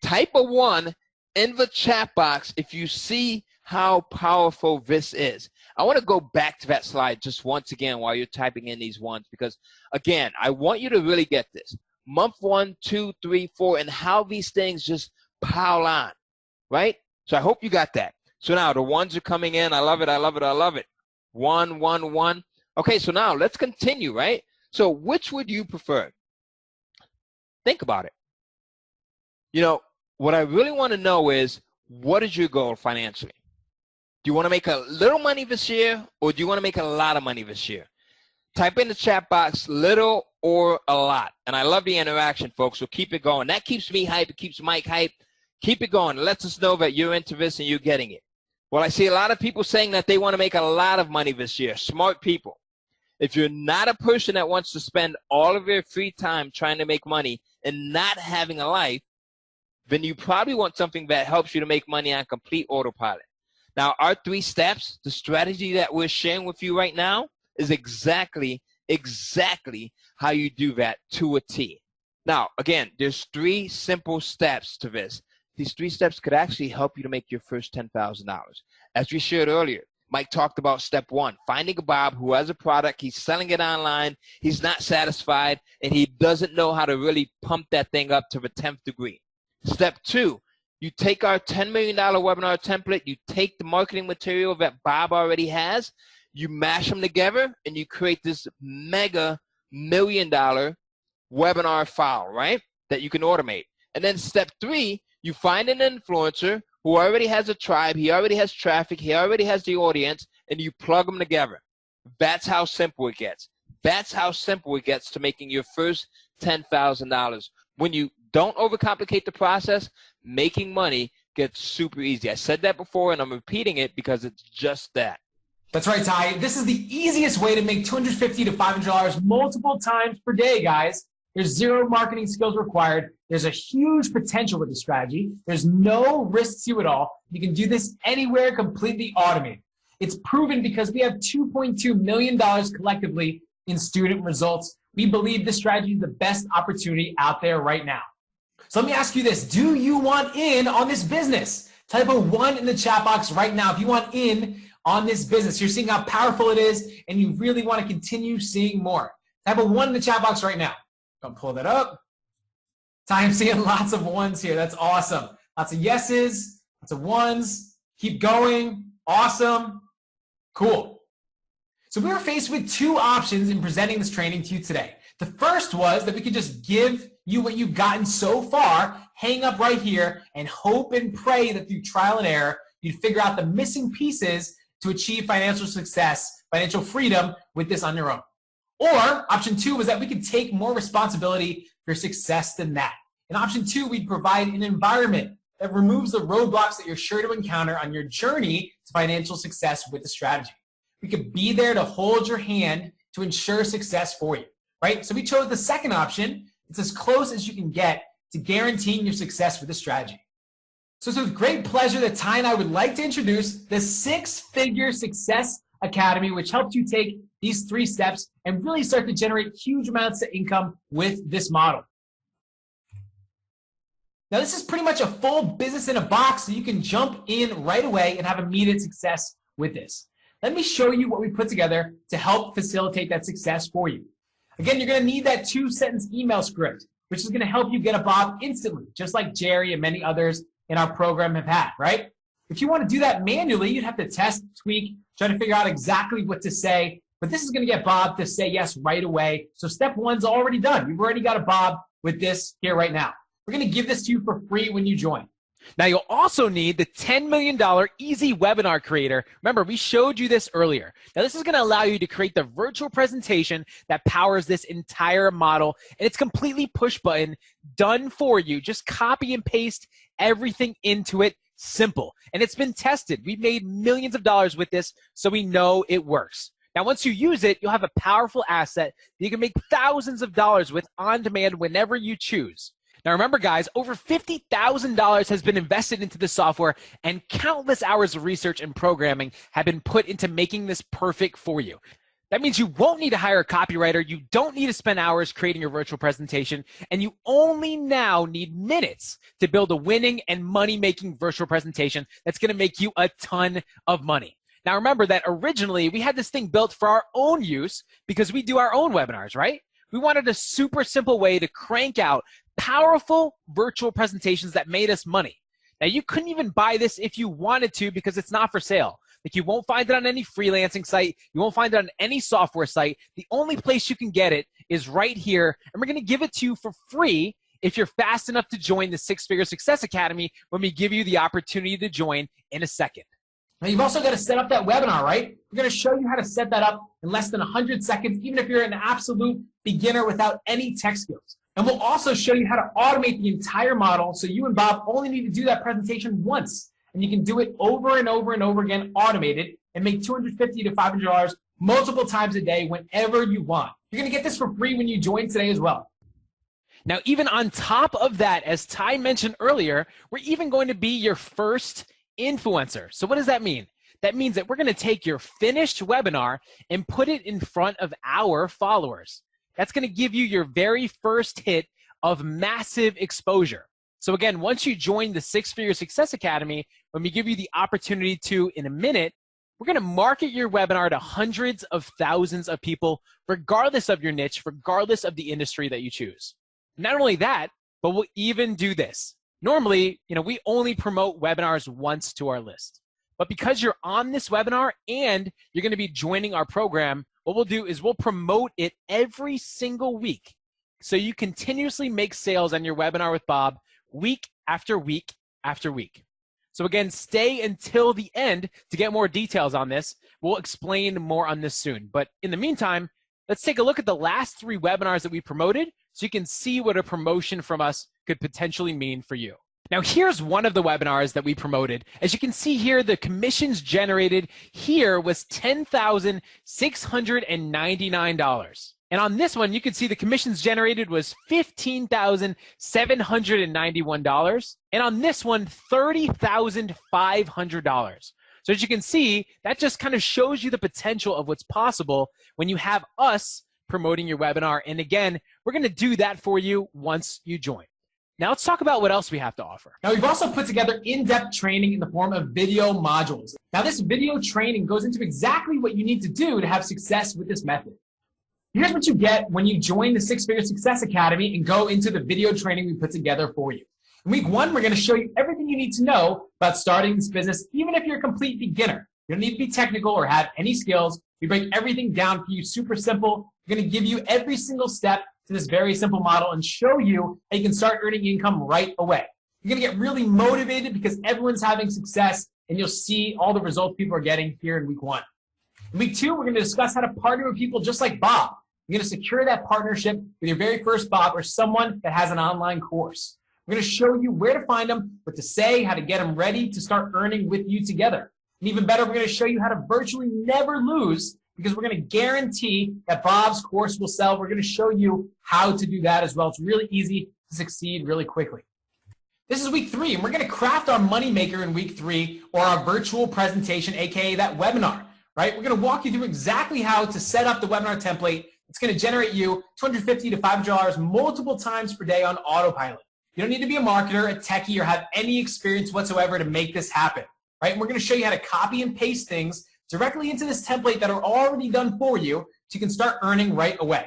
type a 1 in the chat box if you see how powerful this is. I want to go back to that slide just once again while you're typing in these ones because, again, I want you to really get this. Month 1, 2, 3, 4, and how these things just pile on, right? So I hope you got that. So now the ones are coming in. I love it. I love it. I love it. 1, 1, 1. Okay, so now let's continue, right? So which would you prefer? Think about it. You know, what I really want to know is, what is your goal financially? Do you want to make a little money this year, or do you want to make a lot of money this year? Type in the chat box, little or a lot. And I love the interaction, folks, so keep it going. That keeps me hype. It keeps Mike hype. Keep it going. It lets us know that you're into this and you're getting it. Well, I see a lot of people saying that they want to make a lot of money this year. Smart people. If you're not a person that wants to spend all of your free time trying to make money and not having a life, then you probably want something that helps you to make money on complete autopilot. Now, our 3 steps, the strategy that we're sharing with you right now, is exactly how you do that to a T. Now, again, there's 3 simple steps to this. These 3 steps could actually help you to make your first $10,000. As we shared earlier, Mike talked about step 1, finding a Bob who has a product, he's selling it online, he's not satisfied, and he doesn't know how to really pump that thing up to the 10th degree. Step 2, you take our $10 million webinar template, you take the marketing material that Bob already has, you mash them together, and you create this mega $1 million webinar file, right, that you can automate. And then step 3, you find an influencer who already has a tribe, he already has traffic, he already has the audience, and you plug them together. That's how simple it gets. That's how simple it gets to making your first $10,000. When you don't overcomplicate the process, making money gets super easy. I said that before, and I'm repeating it because it's just that. That's right, Ty. This is the easiest way to make $250 to $500 multiple times per day, guys. There's 0 marketing skills required. There's a huge potential with the strategy. There's no risk to it all. You can do this anywhere, completely automated. It's proven because we have $2.2 million collectively in student results. We believe this strategy is the best opportunity out there right now. So let me ask you this. Do you want in on this business? Type a 1 in the chat box right now if you want in on this business. You're seeing how powerful it is, and you really want to continue seeing more. Type a 1 in the chat box right now. Don't pull that up. I'm seeing lots of 1s here. That's awesome. Lots of yeses, lots of 1s. Keep going. Awesome. Cool. So we were faced with 2 options in presenting this training to you today. The first was that we could just give you what you've gotten so far, hang up right here, and hope and pray that through trial and error, you'd figure out the missing pieces to achieve financial success, financial freedom with this on your own. Or option 2 was that we could take more responsibility for success than that. In option 2, we'd provide an environment that removes the roadblocks that you're sure to encounter on your journey to financial success with the strategy. We could be there to hold your hand to ensure success for you, right? So we chose the second option. It's as close as you can get to guaranteeing your success with the strategy. So it's with great pleasure that Ty and I would like to introduce the 6-Figure Success Academy, which helps you take these 3 steps and really start to generate huge amounts of income with this model. Now, this is pretty much a full business in a box, so you can jump in right away and have immediate success with this. Let me show you what we put together to help facilitate that success for you. Again, you're going to need that 2-sentence email script, which is going to help you get a Bob instantly, just like Jerry and many others in our program have had, right? If you want to do that manually, you'd have to test, tweak, try to figure out exactly what to say, but this is going to get Bob to say yes right away. So step 1's already done. You've already got a Bob with this here right now. We're going to give this to you for free when you join. Now, you'll also need the $10 million Easy Webinar Creator. Remember, we showed you this earlier. Now, this is going to allow you to create the virtual presentation that powers this entire model, and it's completely push button, done for you. Just copy and paste everything into it. Simple. And it's been tested. We've made millions of dollars with this, so we know it works. Now, once you use it, you'll have a powerful asset that you can make thousands of dollars with on demand whenever you choose. Now, remember, guys, over $50,000 has been invested into this software, and countless hours of research and programming have been put into making this perfect for you. That means you won't need to hire a copywriter, you don't need to spend hours creating your virtual presentation, and you only now need minutes to build a winning and money-making virtual presentation that's going to make you a ton of money. Now, remember that originally we had this thing built for our own use because we do our own webinars, right? We wanted a super simple way to crank out powerful virtual presentations that made us money. Now, you couldn't even buy this if you wanted to because it's not for sale. Like, you won't find it on any freelancing site. You won't find it on any software site. The only place you can get it is right here, and we're going to give it to you for free if you're fast enough to join the 6-Figure Success Academy when we give you the opportunity to join in a second. Now, you've also got to set up that webinar, right? We're going to show you how to set that up in less than 100 seconds, even if you're an absolute beginner without any tech skills. And we'll also show you how to automate the entire model so you and Bob only need to do that presentation once. and you can do it over and over and over again, automated, and make $250 to $500 multiple times a day whenever you want. You're going to get this for free when you join today as well. Now, even on top of that, as Ty mentioned earlier, we're even going to be your first influencer. So what does that mean? That means that we're going to take your finished webinar and put it in front of our followers. That's going to give you your very first hit of massive exposure. So again, once you join the Six Figure Success Academy, when we give you the opportunity to in a minute, we're going to market your webinar to hundreds of thousands of people, regardless of your niche, regardless of the industry that you choose. Not only that, but we'll even do this. Normally, we only promote webinars once to our list. But because you're on this webinar and you're going to be joining our program, what we'll do is we'll promote it every single week. So you continuously make sales on your webinar with Bob week after week after week. So again, stay until the end to get more details on this. We'll explain more on this soon. But in the meantime, let's take a look at the last 3 webinars that we promoted so you can see what a promotion from us could potentially mean for you. Now, here's one of the webinars that we promoted. As you can see here, the commissions generated here was $10,699. And on this one, you can see the commissions generated was $15,791. And on this one, $30,500. So as you can see, that just kind of shows you the potential of what's possible when you have us promoting your webinar. And again, we're going to do that for you once you join. Now let's talk about what else we have to offer. Now we've also put together in-depth training in the form of video modules. Now this video training goes into exactly what you need to do to have success with this method. Here's what you get when you join the Six Figure Success Academy and go into the video training we put together for you. In week 1, we're going to show you everything you need to know about starting this business, even if you're a complete beginner. You don't need to be technical or have any skills. We break everything down for you super simple. We're going to give you every single step to this very simple model and show you how you can start earning income right away. You're going to get really motivated because everyone's having success, and you'll see all the results people are getting here in week 1. In week 2, we're going to discuss how to partner with people just like Bob. You're going to secure that partnership with your very first Bob or someone that has an online course. We're going to show you where to find them, what to say, how to get them ready to start earning with you together. And even better, we're going to show you how to virtually never lose, because we're going to guarantee that Bob's course will sell. We're going to show you how to do that as well. It's really easy to succeed really quickly. This is week 3, and we're going to craft our money maker in week 3, or our virtual presentation, aka that webinar, right? We're going to walk you through exactly how to set up the webinar template. It's going to generate you $250 to $500 multiple times per day on autopilot. You don't need to be a marketer, a techie, or have any experience whatsoever to make this happen, right? And we're going to show you how to copy and paste things directly into this template that are already done for you so you can start earning right away.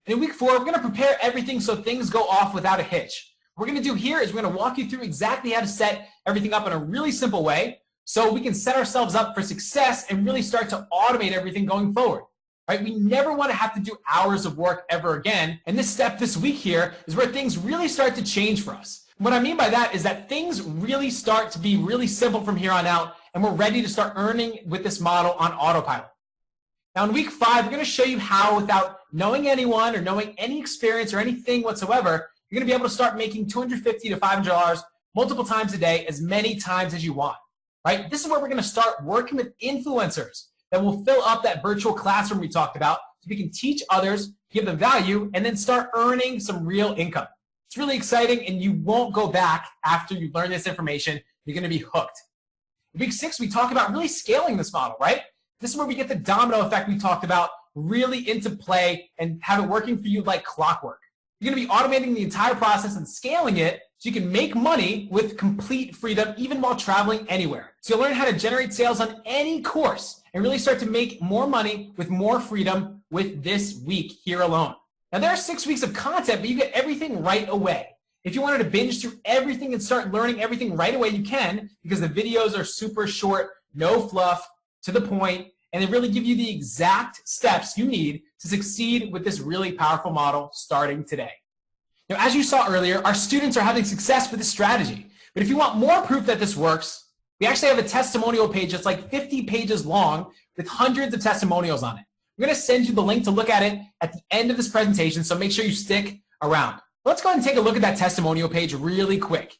And in week 4, we're going to prepare everything so things go off without a hitch. What we're going to do here is we're going to walk you through exactly how to set everything up in a really simple way so we can set ourselves up for success and really start to automate everything going forward. Right? We never want to have to do hours of work ever again. And this step this week here is where things really start to change for us. What I mean by that is that things really start to be really simple from here on out, and we're ready to start earning with this model on autopilot. Now in week 5, we're going to show you how, without knowing anyone or knowing any experience or anything whatsoever, you're going to be able to start making $250 to $500 multiple times a day, as many times as you want. Right? This is where we're going to start working with influencers that will fill up that virtual classroom we talked about, so we can teach others, give them value, and then start earning some real income. It's really exciting, and you won't go back after you learn this information. You're going to be hooked. In week 6, we talk about really scaling this model, right? This is where we get the domino effect we talked about really into play and have it working for you like clockwork. You're going to be automating the entire process and scaling it so you can make money with complete freedom, even while traveling anywhere. So you'll learn how to generate sales on any course and really start to make more money with more freedom with this week here alone. Now there are 6 weeks of content, but you get everything right away. If you wanted to binge through everything and start learning everything right away, you can, because the videos are super short, no fluff, to the point, and they really give you the exact steps you need to succeed with this really powerful model starting today. Now, as you saw earlier, our students are having success with this strategy. But if you want more proof that this works, we actually have a testimonial page that's like 50 pages long with hundreds of testimonials on it. We're going to send you the link to look at it at the end of this presentation, so make sure you stick around. Let's go ahead and take a look at that testimonial page really quick.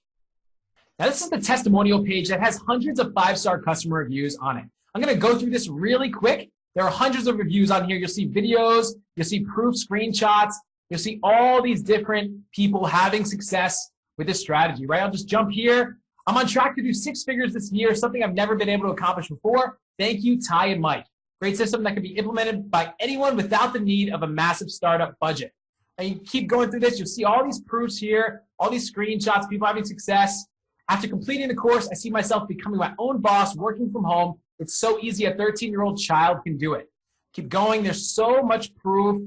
Now, this is the testimonial page that has hundreds of 5-star customer reviews on it. I'm going to go through this really quick. There are hundreds of reviews on here. You'll see videos, you'll see proof screenshots, you'll see all these different people having success with this strategy, right? I'll just jump here. I'm on track to do 6 figures this year, something I've never been able to accomplish before. Thank you, Ty and Mike. Great system that can be implemented by anyone without the need of a massive startup budget. And you keep going through this, you'll see all these proofs here, all these screenshots, people having success. After completing the course, I see myself becoming my own boss, working from home. It's so easy, a 13-year-old child can do it. Keep going, there's so much proof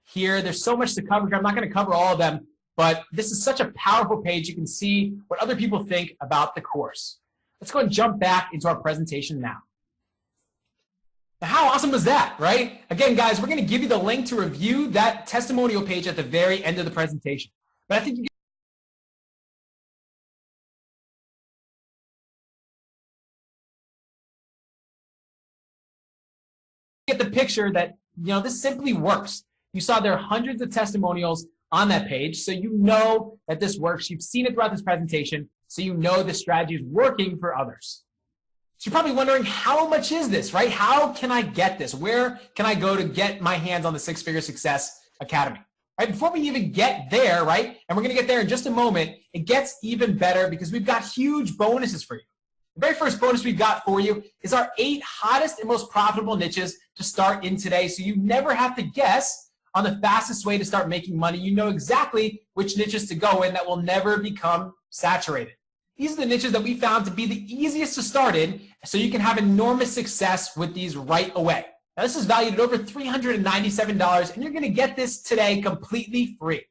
here. There's so much to cover here. I'm not gonna cover all of them, but this is such a powerful page. You can see what other people think about the course. Let's go and jump back into our presentation now. Now, how awesome was that, right? Again, guys, we're gonna give you the link to review that testimonial page at the very end of the presentation. But I think you get the picture that, this simply works. You saw there are hundreds of testimonials on that page, so you know that this works. You've seen it throughout this presentation, so you know this strategy is working for others. So you're probably wondering, how much is this, right? How can I get this? Where can I go to get my hands on the 6-Figure Success Academy? Right, before we even get there, right, and we're going to get there in just a moment, it gets even better because we've got huge bonuses for you. The very first bonus we've got for you is our 8 hottest and most profitable niches to start in today, so you never have to guess on the fastest way to start making money. You know exactly which niches to go in that will never become saturated. These are the niches that we found to be the easiest to start in, so you can have enormous success with these right away. Now, this is valued at over $397, and you're going to get this today completely free.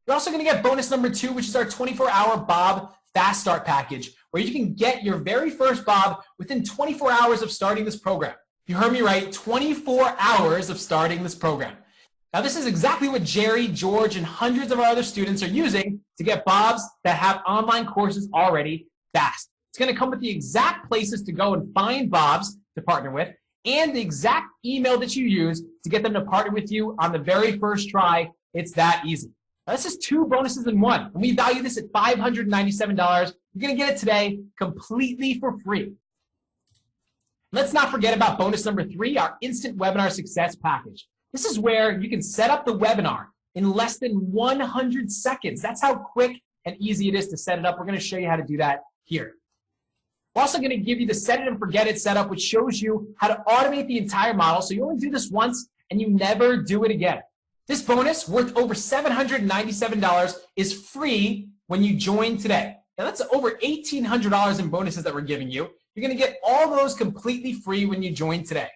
You're also going to get bonus number 2, which is our 24-hour Bob Fast Start package, where you can get your very first Bob within 24 hours of starting this program. You heard me right, 24 hours of starting this program. Now, this is exactly what Jerry, George, and hundreds of our other students are using to get Bobs that have online courses already fast. It's going to come with the exact places to go and find Bobs to partner with, and the exact email that you use to get them to partner with you on the very first try. It's that easy. Now, this is 2 bonuses in one, and we value this at $597. You're going to get it today completely for free. Let's not forget about bonus number 3, our Instant Webinar Success Package. This is where you can set up the webinar in less than 100 seconds. That's how quick and easy it is to set it up. We're going to show you how to do that here. We're also going to give you the set it and forget it setup, which shows you how to automate the entire model, so you only do this once and you never do it again. This bonus, worth over $797, is free when you join today. Now, that's over $1,800 in bonuses that we're giving you. You're going to get all those completely free when you join today.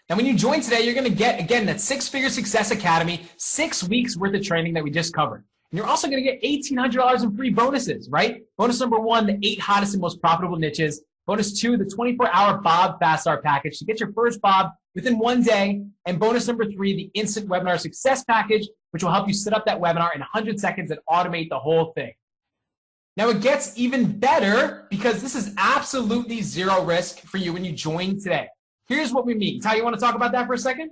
Now, when you join today, you're going to get, again, that 6-Figure Success Academy, 6 weeks worth of training that we just covered. And you're also going to get $1,800 in free bonuses, right? Bonus number 1, the 8 hottest and most profitable niches. Bonus 2, the 24-hour Bob Fast Start package to get your first Bob within 1 day. And bonus number 3, the Instant Webinar Success package, which will help you set up that webinar in 100 seconds and automate the whole thing. Now, it gets even better because this is absolutely zero risk for you when you join today. Here's what we mean. Ty, you want to talk about that for a second?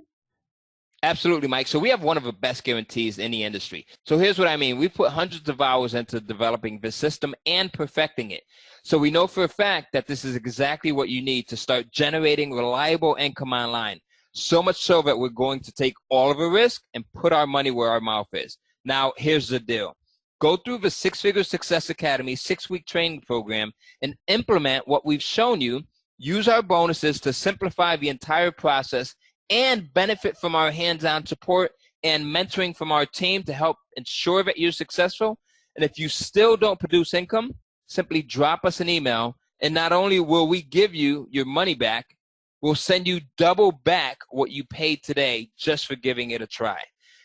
Absolutely, Mike. So we have one of the best guarantees in the industry. So here's what I mean. We put hundreds of hours into developing the system and perfecting it. So we know for a fact that this is exactly what you need to start generating reliable income online. So much so that we're going to take all of the risk and put our money where our mouth is. Now, here's the deal. Go through the 6-Figure Success Academy 6-week training program and implement what we've shown you. Use our bonuses to simplify the entire process and benefit from our hands-on support and mentoring from our team to help ensure that you're successful. And if you still don't produce income, simply drop us an email, and not only will we give you your money back, we'll send you double back what you paid today just for giving it a try.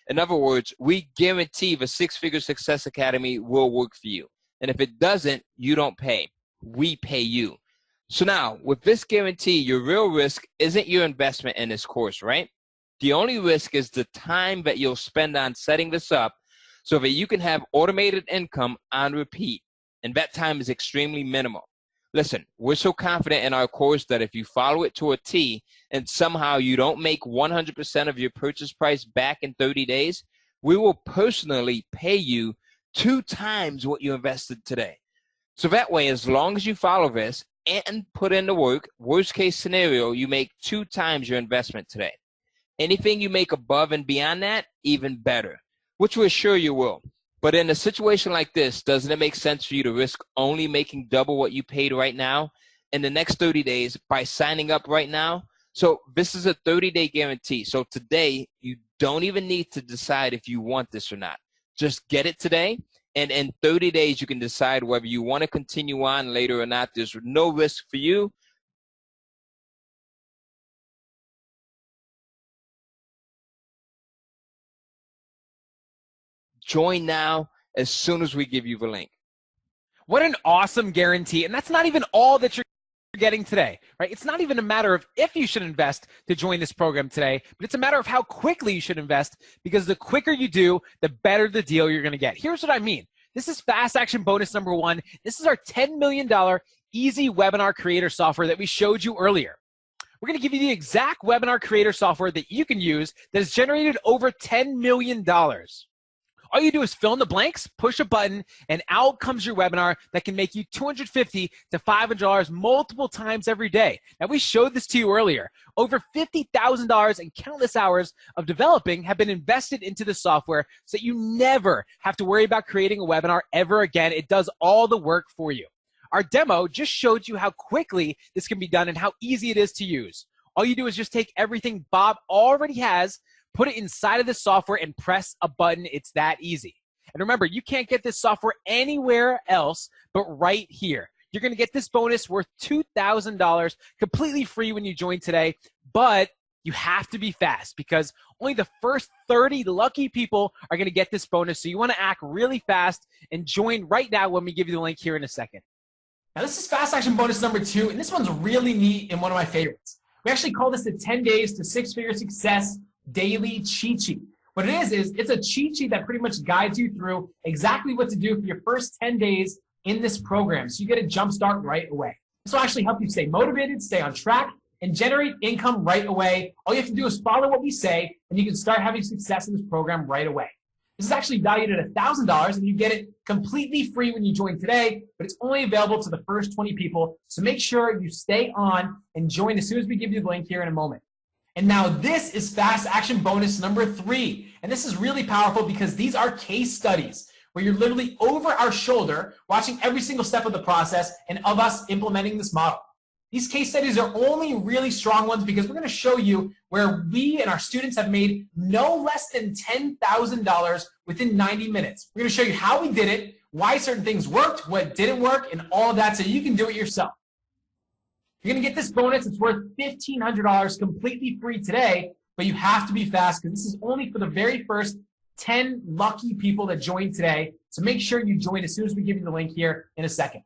In other words, we guarantee the 6-Figure Success Academy will work for you. And if it doesn't, you don't pay. We pay you. So now, with this guarantee, your real risk isn't your investment in this course, right? The only risk is the time that you'll spend on setting this up so that you can have automated income on repeat. And that time is extremely minimal. Listen, we're so confident in our course that if you follow it to a T and somehow you don't make 100% of your purchase price back in 30 days, we will personally pay you 2 times what you invested today. So that way, as long as you follow this and put in the work, worst case scenario, you make 2 times your investment today. Anything you make above and beyond that, even better, which we're sure you will. But in a situation like this, doesn't it make sense for you to risk only making double what you paid right now in the next 30 days by signing up right now? So this is a 30-day guarantee. So today, you don't even need to decide if you want this or not. Just get it today. And in 30 days, you can decide whether you want to continue on later or not. There's no risk for you. Join now as soon as we give you the link. What an awesome guarantee. And that's not even all that you're getting today, right? It's not even a matter of if you should invest to join this program today, but it's a matter of how quickly you should invest, because the quicker you do, the better the deal you're going to get. Here's what I mean. This is Fast Action Bonus number 1. This is our $10 million easy webinar creator software that we showed you earlier. We're going to give you the exact webinar creator software that you can use that has generated over $10 million. All you do is fill in the blanks, push a button, and out comes your webinar that can make you $250 to $500 multiple times every day. Now, we showed this to you earlier. Over $50,000 and countless hours of developing have been invested into the software so that you never have to worry about creating a webinar ever again. It does all the work for you. Our demo just showed you how quickly this can be done and how easy it is to use. All you do is just take everything Bob already has, put it inside of the software, and press a button. It's that easy. And remember, you can't get this software anywhere else but right here. You're going to get this bonus worth $2,000 completely free when you join today, but you have to be fast because only the first 30 lucky people are going to get this bonus. So you want to act really fast and join right now when we give you the link here in a second. Now, this is Fast Action Bonus number 2, and this one's really neat and one of my favorites. We actually call this the 10 Days to Six-Figure Success Daily Cheat Sheet. What it is it's a cheat sheet that pretty much guides you through exactly what to do for your first 10 days in this program, so you get a jump start right away. This will actually help you stay motivated, stay on track, and generate income right away. All you have to do is follow what we say, and you can start having success in this program right away. This is actually valued at $1,000, and you get it completely free when you join today, but it's only available to the first 20 people, so make sure you stay on and join as soon as we give you the link here in a moment. And now this is Fast Action Bonus number 3. And this is really powerful because these are case studies where you're literally over our shoulder watching every single step of the process and of us implementing this model. These case studies are only really strong ones because we're going to show you where we and our students have made no less than $10,000 within 90 minutes. We're going to show you how we did it, why certain things worked, what didn't work, and all of that so you can do it yourself. You're going to get this bonus. It's worth $1,500 completely free today, but you have to be fast because this is only for the very first 10 lucky people that join today. So make sure you join as soon as we give you the link here in a second.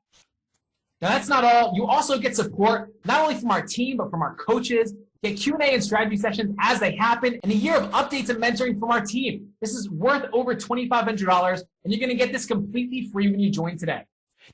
Now, that's not all. You also get support not only from our team, but from our coaches, get Q&A and strategy sessions as they happen, and a year of updates and mentoring from our team. This is worth over $2,500, and you're going to get this completely free when you join today.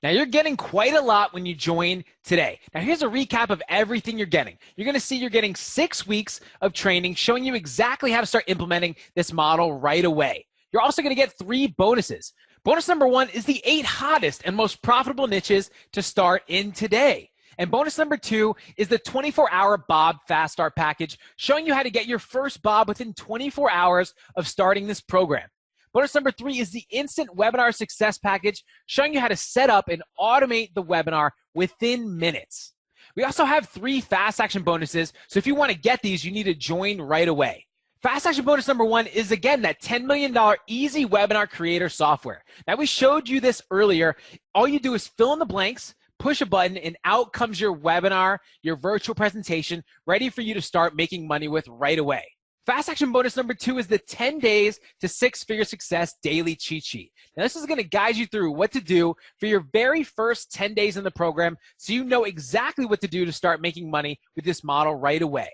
Now, you're getting quite a lot when you join today. Now, here's a recap of everything you're getting. You're going to see you're getting 6 weeks of training showing you exactly how to start implementing this model right away. You're also going to get 3 bonuses. Bonus number 1 is the 8 hottest and most profitable niches to start in today. And bonus number 2 is the 24-hour Bob Fast Start package showing you how to get your first Bob within 24 hours of starting this program. Bonus number 3 is the Instant Webinar Success Package, showing you how to set up and automate the webinar within minutes. We also have 3 fast action bonuses, so if you want to get these, you need to join right away. Fast action bonus number 1 is, again, that $10 million easy webinar creator software. Now, we showed you this earlier. All you do is fill in the blanks, push a button, and out comes your webinar, your virtual presentation, ready for you to start making money with right away. Fast action bonus number 2 is the 10 Days to Six-Figure Success Daily Cheat Sheet. Now, this is going to guide you through what to do for your very first 10 days in the program so you know exactly what to do to start making money with this model right away.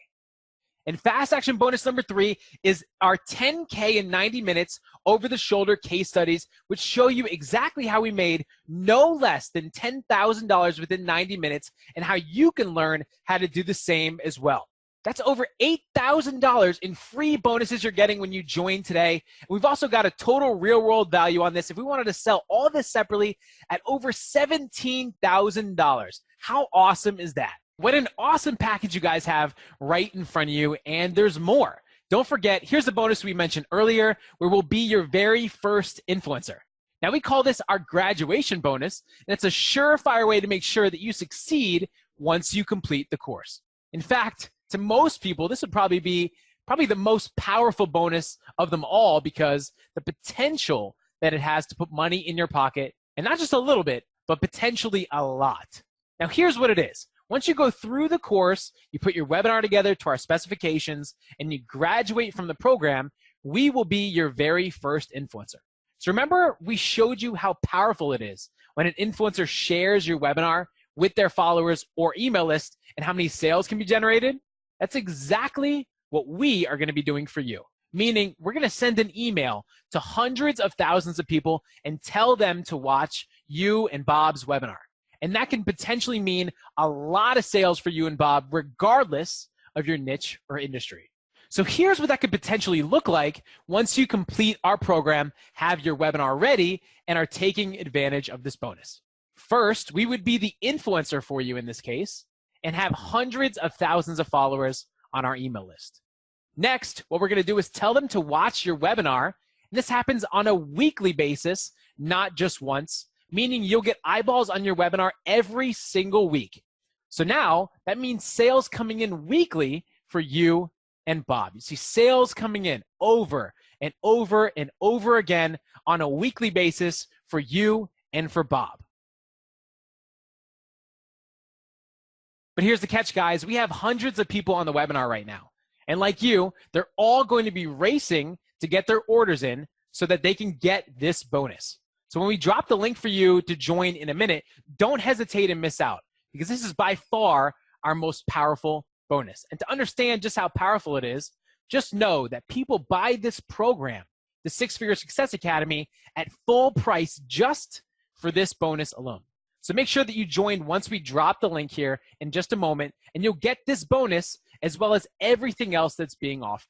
And fast action bonus number 3 is our 10K in 90 minutes over-the-shoulder case studies, which show you exactly how we made no less than $10,000 within 90 minutes and how you can learn how to do the same as well. That's over $8,000 in free bonuses you're getting when you join today. We've also got a total real-world value on this. If we wanted to sell all this separately at over $17,000, how awesome is that? What an awesome package you guys have right in front of you, and there's more. Don't forget, here's the bonus we mentioned earlier, where we'll be your very first influencer. Now, we call this our graduation bonus, and it's a surefire way to make sure that you succeed once you complete the course. In fact, to most people, this would probably be the most powerful bonus of them all, because the potential that it has to put money in your pocket, and not just a little bit, but potentially a lot. Now, here's what it is. Once you go through the course, you put your webinar together to our specifications, and you graduate from the program, we will be your very first influencer. So remember, we showed you how powerful it is when an influencer shares your webinar with their followers or email list and how many sales can be generated? That's exactly what we are going to be doing for you. Meaning, we're going to send an email to hundreds of thousands of people and tell them to watch you and Bob's webinar. And that can potentially mean a lot of sales for you and Bob, regardless of your niche or industry. So here's what that could potentially look like once you complete our program, have your webinar ready, and are taking advantage of this bonus. First, we would be the influencer for you in this case and have hundreds of thousands of followers on our email list. Next, what we're going to do is tell them to watch your webinar. And this happens on a weekly basis, not just once, meaning you'll get eyeballs on your webinar every single week. So now that means sales coming in weekly for you and Bob. You see sales coming in over and over and over again on a weekly basis for you and for Bob. But here's the catch, guys. We have hundreds of people on the webinar right now. And like you, they're all going to be racing to get their orders in so that they can get this bonus. So when we drop the link for you to join in a minute, don't hesitate and miss out, because this is by far our most powerful bonus. And to understand just how powerful it is, just know that people buy this program, the Six Figure Success Academy, at full price just for this bonus alone. So make sure that you join once we drop the link here in just a moment, and you'll get this bonus as well as everything else that's being offered.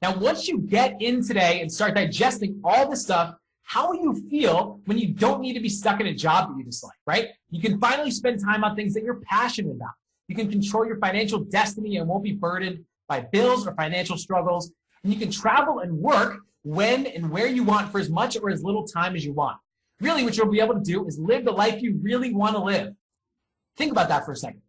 Now, once you get in today and start digesting all this stuff, how will you feel when you don't need to be stuck in a job that you dislike, right? You can finally spend time on things that you're passionate about. You can control your financial destiny and won't be burdened by bills or financial struggles. And you can travel and work when and where you want for as much or as little time as you want. Really, what you'll be able to do is live the life you really want to live. Think about that for a second.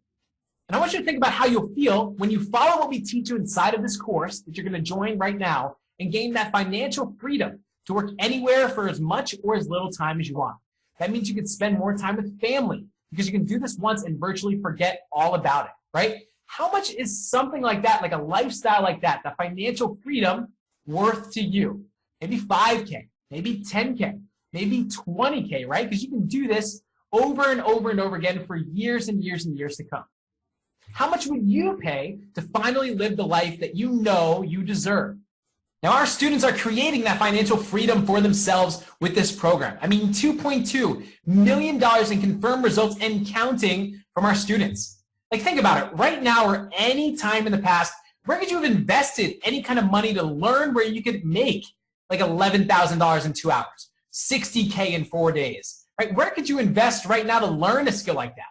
And I want you to think about how you'll feel when you follow what we teach you inside of this course that you're going to join right now and gain that financial freedom to work anywhere for as much or as little time as you want. That means you can spend more time with family because you can do this once and virtually forget all about it, right? How much is something like that, like a lifestyle like that, the financial freedom, worth to you? Maybe 5K, maybe 10K, maybe 20K, right? Because you can do this over and over and over again for years and years and years to come. How much would you pay to finally live the life that you know you deserve? Now, our students are creating that financial freedom for themselves with this program. I mean, $2.2 million in confirmed results and counting from our students. Like, think about it. Right now or any time in the past, where could you have invested any kind of money to learn where you could make like $11,000 in 2 hours, 60K in 4 days, right? Where could you invest right now to learn a skill like that,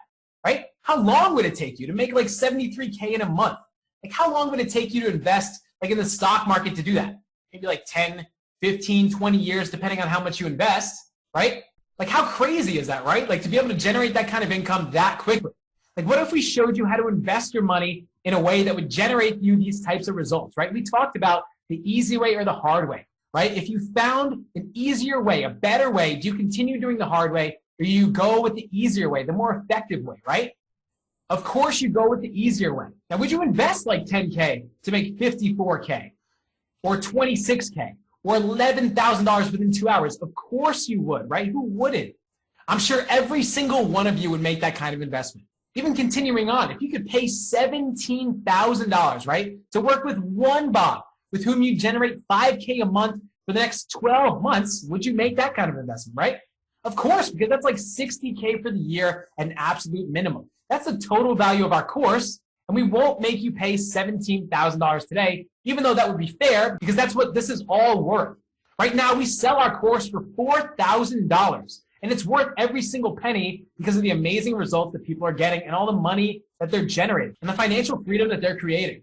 right? How long would it take you to make like 73K in a month? Like, how long would it take you to invest like in the stock market to do that? Maybe like 10, 15, 20 years, depending on how much you invest, right? Like, how crazy is that, right? Like, to be able to generate that kind of income that quickly. Like, what if we showed you how to invest your money in a way that would generate you these types of results, right? We talked about the easy way or the hard way, right? If you found an easier way, a better way, do you continue doing the hard way, or you go with the easier way, the more effective way, right? Of course you go with the easier way. Now, would you invest like 10K to make 54K or 26K or $11,000 within 2 hours? Of course you would, right? Who wouldn't? I'm sure every single one of you would make that kind of investment. Even continuing on, if you could pay $17,000, right, to work with one Bob with whom you generate 5K a month for the next 12 months, would you make that kind of investment, right? Of course, because that's like 60K for the year, an absolute minimum. That's the total value of our course, And we won't make you pay $17,000 today, even though that would be fair because that's what this is all worth. Right now, we sell our course for $4,000, and it's worth every single penny because of the amazing results that people are getting and all the money that they're generating and the financial freedom that they're creating.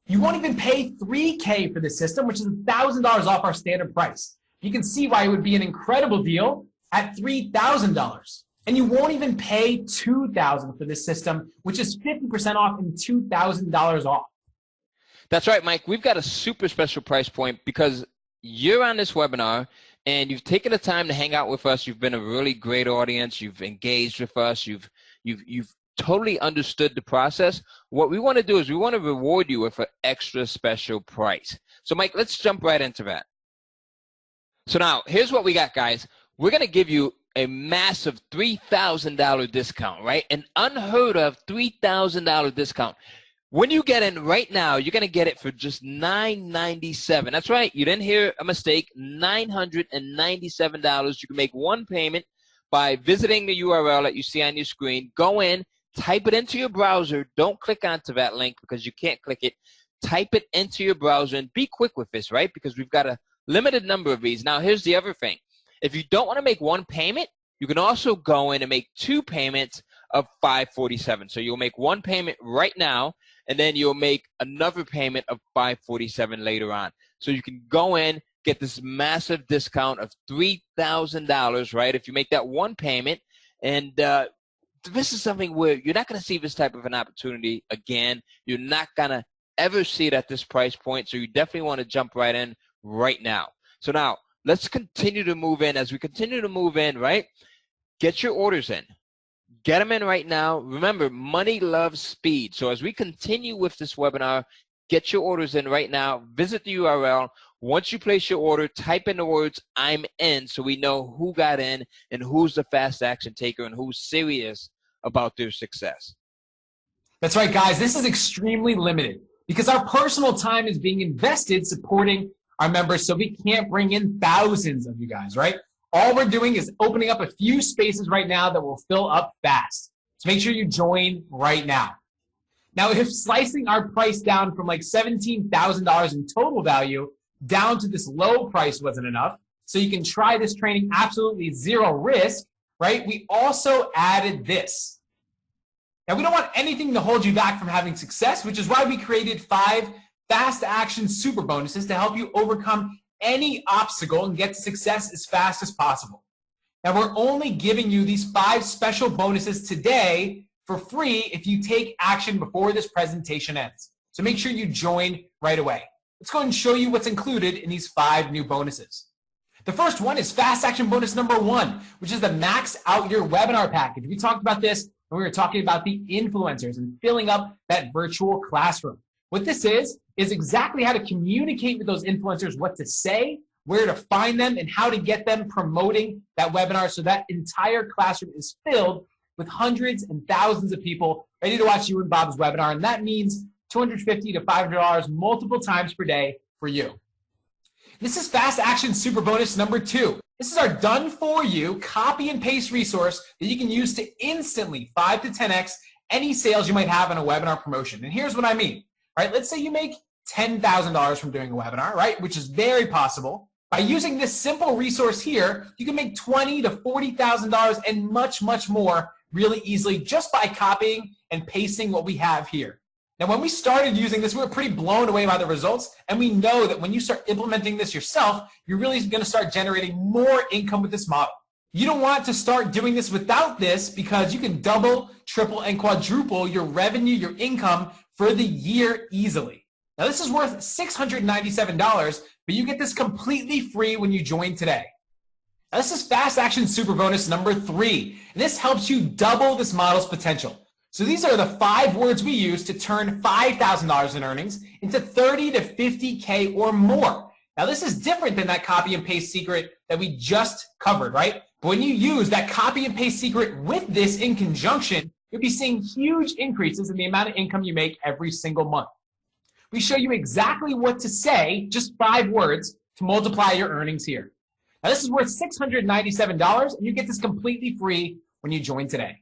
You won't even pay $3,000 for this system, which is $1,000 off our standard price. You can see why it would be an incredible deal at $3,000. And you won't even pay $2,000 for this system, which is 50% off and $2,000 off. That's right, Mike. We've got a super special price point because you're on this webinar and you've taken the time to hang out with us. You've been a really great audience. You've engaged with us. You've totally understood the process. What we want to do is we want to reward you with an extra special price. So, Mike, let's jump right into that. So now, here's what we got, guys. We're going to give you a massive $3,000 discount, right? An unheard of $3,000 discount. When you get in right now, you're going to get it for just $997. That's right. You didn't hear a mistake. $997. You can make one payment by visiting the URL that you see on your screen. Go in, type it into your browser. Don't click onto that link because you can't click it. Type it into your browser and be quick with this, right? Because we've got a limited number of these. Now, here's the other thing. If you don't want to make one payment, you can also go in and make two payments of $547. So you'll make one payment right now, and then you'll make another payment of $547 later on. So you can go in, get this massive discount of $3,000, right? If you make that one payment, and this is something where you're not going to see this type of an opportunity again. You're not going to ever see it at this price point. So you definitely want to jump right in right now. So now, let's continue to move in. As we continue to move in, right, get your orders in. Get them in right now. Remember, money loves speed. So as we continue with this webinar, get your orders in right now. Visit the URL. Once you place your order, type in the words, "I'm in," so we know who got in and who's the fast action taker and who's serious about their success. That's right, guys. This is extremely limited because our personal time is being invested supporting our members, so we can't bring in thousands of you guys, right? All we're doing is opening up a few spaces right now that will fill up fast. So make sure you join right now. Now, if slicing our price down from like $17,000 in total value down to this low price wasn't enough, so you can try this training absolutely zero risk, right? We also added this. Now, we don't want anything to hold you back from having success, which is why we created 5 fast action super bonuses to help you overcome any obstacle and get to success as fast as possible. Now, we're only giving you these 5 special bonuses today for free if you take action before this presentation ends. So make sure you join right away. Let's go ahead and show you what's included in these 5 new bonuses. The first one is fast action bonus number 1, which is the Max Out Your Webinar package. We talked about this when we were talking about the influencers and filling up that virtual classroom. What this is exactly how to communicate with those influencers, what to say, where to find them, and how to get them promoting that webinar so that entire classroom is filled with hundreds and thousands of people ready to watch you and Bob's webinar. And that means $250 to $500 multiple times per day for you. This is Fast Action Super Bonus number 2. This is our done-for-you copy and paste resource that you can use to instantly 5 to 10x any sales you might have on a webinar promotion. And here's what I mean. Right, let's say you make $10,000 from doing a webinar, right, which is very possible. By using this simple resource here, you can make $20,000 to $40,000 and much, much more really easily just by copying and pasting what we have here. Now, when we started using this, we were pretty blown away by the results, and we know that when you start implementing this yourself, you're really going to start generating more income with this model. You don't want to start doing this without this because you can double, triple, and quadruple your revenue, your income for the year easily. Now, this is worth $697, but you get this completely free when you join today. Now, this is Fast Action Super Bonus number 3, and this helps you double this model's potential. So these are the 5 words we use to turn $5,000 in earnings into $30,000 to $50,000 or more. Now, this is different than that copy and paste secret that we just covered, right? But when you use that copy and paste secret with this in conjunction, you'll be seeing huge increases in the amount of income you make every single month. We show you exactly what to say, just 5 words, to multiply your earnings here. Now, this is worth $697, and you get this completely free when you join today.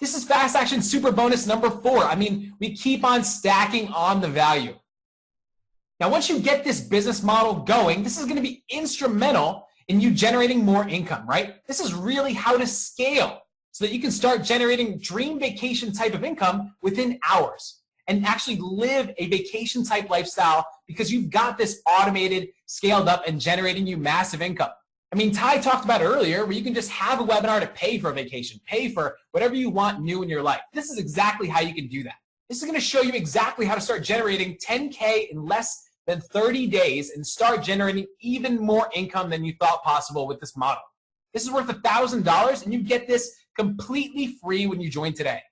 This is fast action super bonus number 4. I mean, we keep on stacking on the value. Now, once you get this business model going, this is going to be instrumental in you generating more income, right? This is really how to scale so that you can start generating dream vacation type of income within hours and actually live a vacation type lifestyle because you've got this automated, scaled up, and generating you massive income. I mean, Ty talked about earlier where you can just have a webinar to pay for a vacation, pay for whatever you want new in your life. This is exactly how you can do that. This is going to show you exactly how to start generating 10K in less than 30 days and start generating even more income than you thought possible with this model. This is worth $1,000 and you get this completely free when you join today.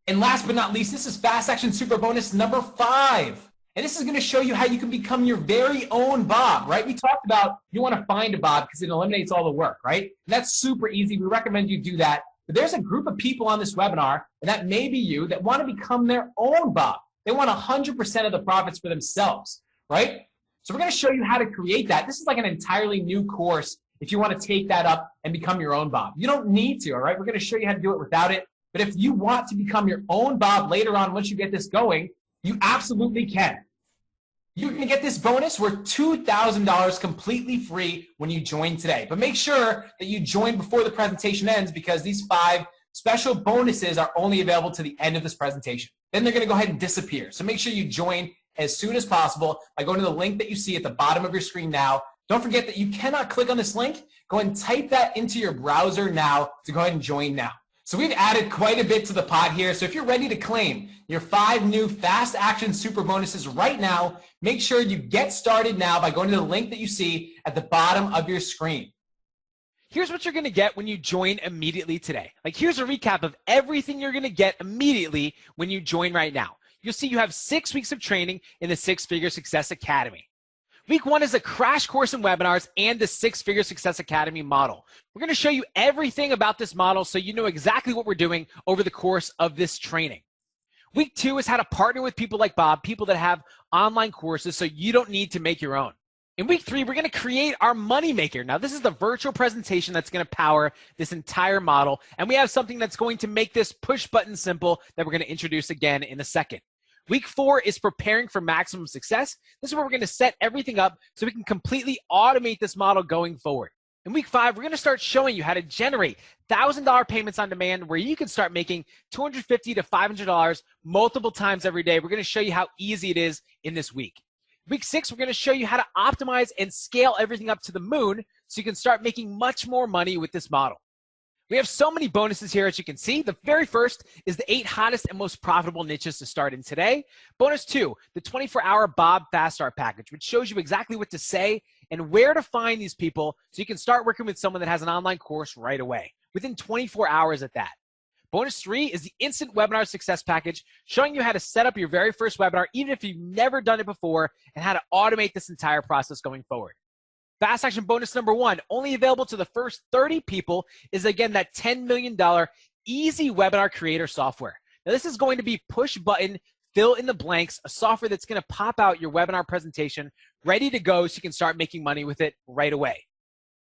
And last but not least, this is Fast Action Super Bonus number 5. And this is going to show you how you can become your very own Bob, right? We talked about you want to find a Bob because it eliminates all the work, right? And that's super easy. We recommend you do that. But there's a group of people on this webinar, and that may be you, that want to become their own Bob. They want 100% of the profits for themselves, right? So we're going to show you how to create that. This is like an entirely new course if you want to take that up and become your own Bob. You don't need to, all right? We're going to show you how to do it without it. But if you want to become your own Bob later on, once you get this going, you absolutely can. You're going to get this bonus worth $2,000 completely free when you join today. But make sure that you join before the presentation ends because these 5 special bonuses are only available to the end of this presentation. Then they're going to go ahead and disappear. So make sure you join as soon as possible by going to the link that you see at the bottom of your screen now. Don't forget that you cannot click on this link. Go ahead and type that into your browser now to go ahead and join now. So we've added quite a bit to the pot here. So if you're ready to claim your 5 new fast action super bonuses right now, make sure you get started now by going to the link that you see at the bottom of your screen. Here's what you're going to get when you join immediately today. Like, here's a recap of everything you're going to get immediately when you join right now. You'll see you have 6 weeks of training in the 6-Figure Success Academy. Week 1 is a crash course in webinars and the 6-Figure Success Academy model. We're going to show you everything about this model so you know exactly what we're doing over the course of this training. Week 2 is how to partner with people like Bob, people that have online courses so you don't need to make your own. In week 3, we're going to create our moneymaker. Now, this is the virtual presentation that's going to power this entire model, and we have something that's going to make this push button simple that we're going to introduce again in a second. Week 4 is preparing for maximum success. This is where we're going to set everything up so we can completely automate this model going forward. In week 5, we're going to start showing you how to generate $1,000 payments on demand where you can start making $250 to $500 multiple times every day. We're going to show you how easy it is in this week. Week 6, we're going to show you how to optimize and scale everything up to the moon so you can start making much more money with this model. We have so many bonuses here, as you can see. The very first is the 8 hottest and most profitable niches to start in today. Bonus 2, the 24-hour Bob Fast Start package, which shows you exactly what to say and where to find these people so you can start working with someone that has an online course right away, within 24 hours at that. Bonus 3 is the Instant Webinar Success package, showing you how to set up your very first webinar, even if you've never done it before, and how to automate this entire process going forward. Fast action bonus number 1, only available to the first 30 people, is again that $10 million easy webinar creator software. Now, this is going to be push button, fill in the blanks, a software that's going to pop out your webinar presentation ready to go so you can start making money with it right away.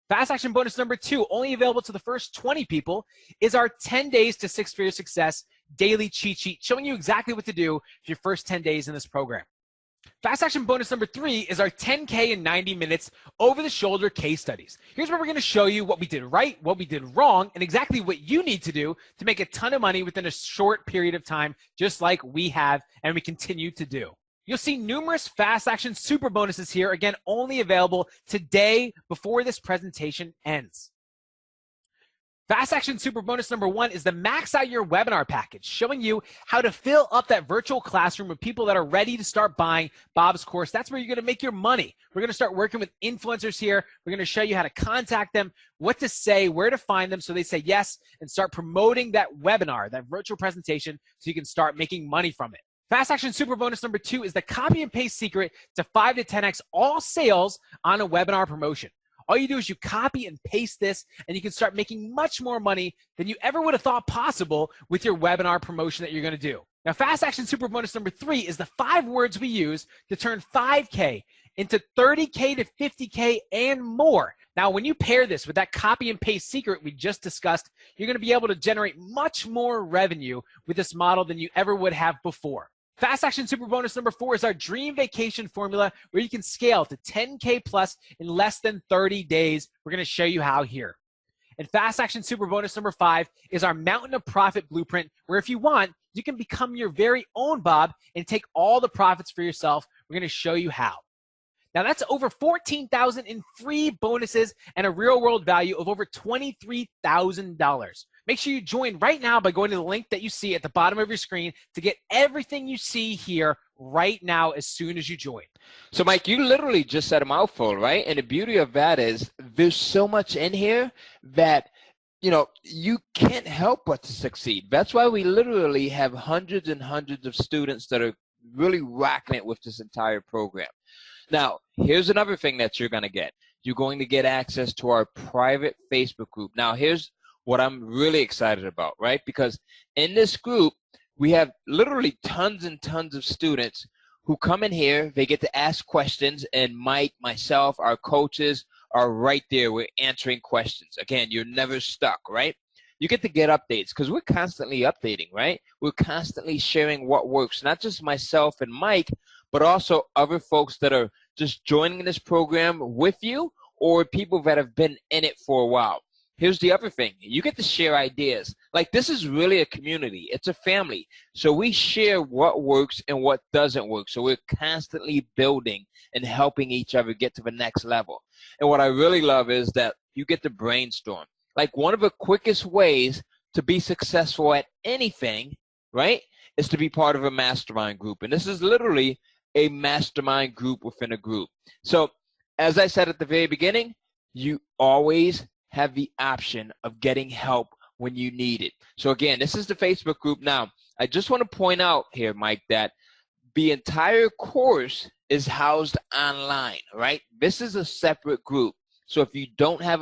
Fast action bonus number 2, only available to the first 20 people, is our 10 days to 6-figure success daily cheat sheet, showing you exactly what to do for your first 10 days in this program. Fast action bonus number 3 is our 10K in 90 minutes over-the-shoulder case studies. Here's where we're going to show you what we did right, what we did wrong, and exactly what you need to do to make a ton of money within a short period of time, just like we have and we continue to do. You'll see numerous fast action super bonuses here, again, only available today before this presentation ends. Fast action super bonus number 1 is the Max Out Your Webinar package, showing you how to fill up that virtual classroom with people that are ready to start buying Bob's course. That's where you're going to make your money. We're going to start working with influencers here. We're going to show you how to contact them, what to say, where to find them so they say yes, and start promoting that webinar, that virtual presentation, so you can start making money from it. Fast action super bonus number 2 is the copy and paste secret to 5 to 10x all sales on a webinar promotion. All you do is you copy and paste this, and you can start making much more money than you ever would have thought possible with your webinar promotion that you're going to do. Now, fast action super bonus number 3 is the 5 words we use to turn $5K into 30K to 50K and more. Now, when you pair this with that copy and paste secret we just discussed, you're going to be able to generate much more revenue with this model than you ever would have before. Fast Action Super Bonus number 4 is our dream vacation formula where you can scale to 10K plus in less than 30 days. We're going to show you how here. And Fast Action Super Bonus number 5 is our Mountain of Profit blueprint, where if you want, you can become your very own Bob and take all the profits for yourself. We're going to show you how. Now that's over $14,000 in free bonuses and a real world value of over $23,000. Make sure you join right now by going to the link that you see at the bottom of your screen to get everything you see here right now as soon as you join. So Mike, you literally just said a mouthful, right? And the beauty of that is there's so much in here that you can't help but to succeed. That's why we literally have hundreds and hundreds of students that are really rocking it with this entire program. Now, here's another thing that you're going to get. You're going to get access to our private Facebook group. Now, here's what I'm really excited about, right? Because in this group, we have literally tons and tons of students who come in here. They get to ask questions, and Mike, myself, our coaches are right there. We're answering questions. Again, you're never stuck, right? You get to get updates because we're constantly updating, right? We're constantly sharing what works, not just myself and Mike, but also other folks that are just joining this program with you or people that have been in it for a while. Here's the other thing. You get to share ideas. Like, this is really a community. It's a family. So we share what works and what doesn't work. So we're constantly building and helping each other get to the next level. And what I really love is that you get to brainstorm. Like, one of the quickest ways to be successful at anything, right, is to be part of a mastermind group. And this is literally a mastermind group within a group. So as I said at the very beginning, you always have the option of getting help when you need it. So again, this is the Facebook group. Now, I just want to point out here, Mike, that the entire course is housed online, right? This is a separate group. So if you don't have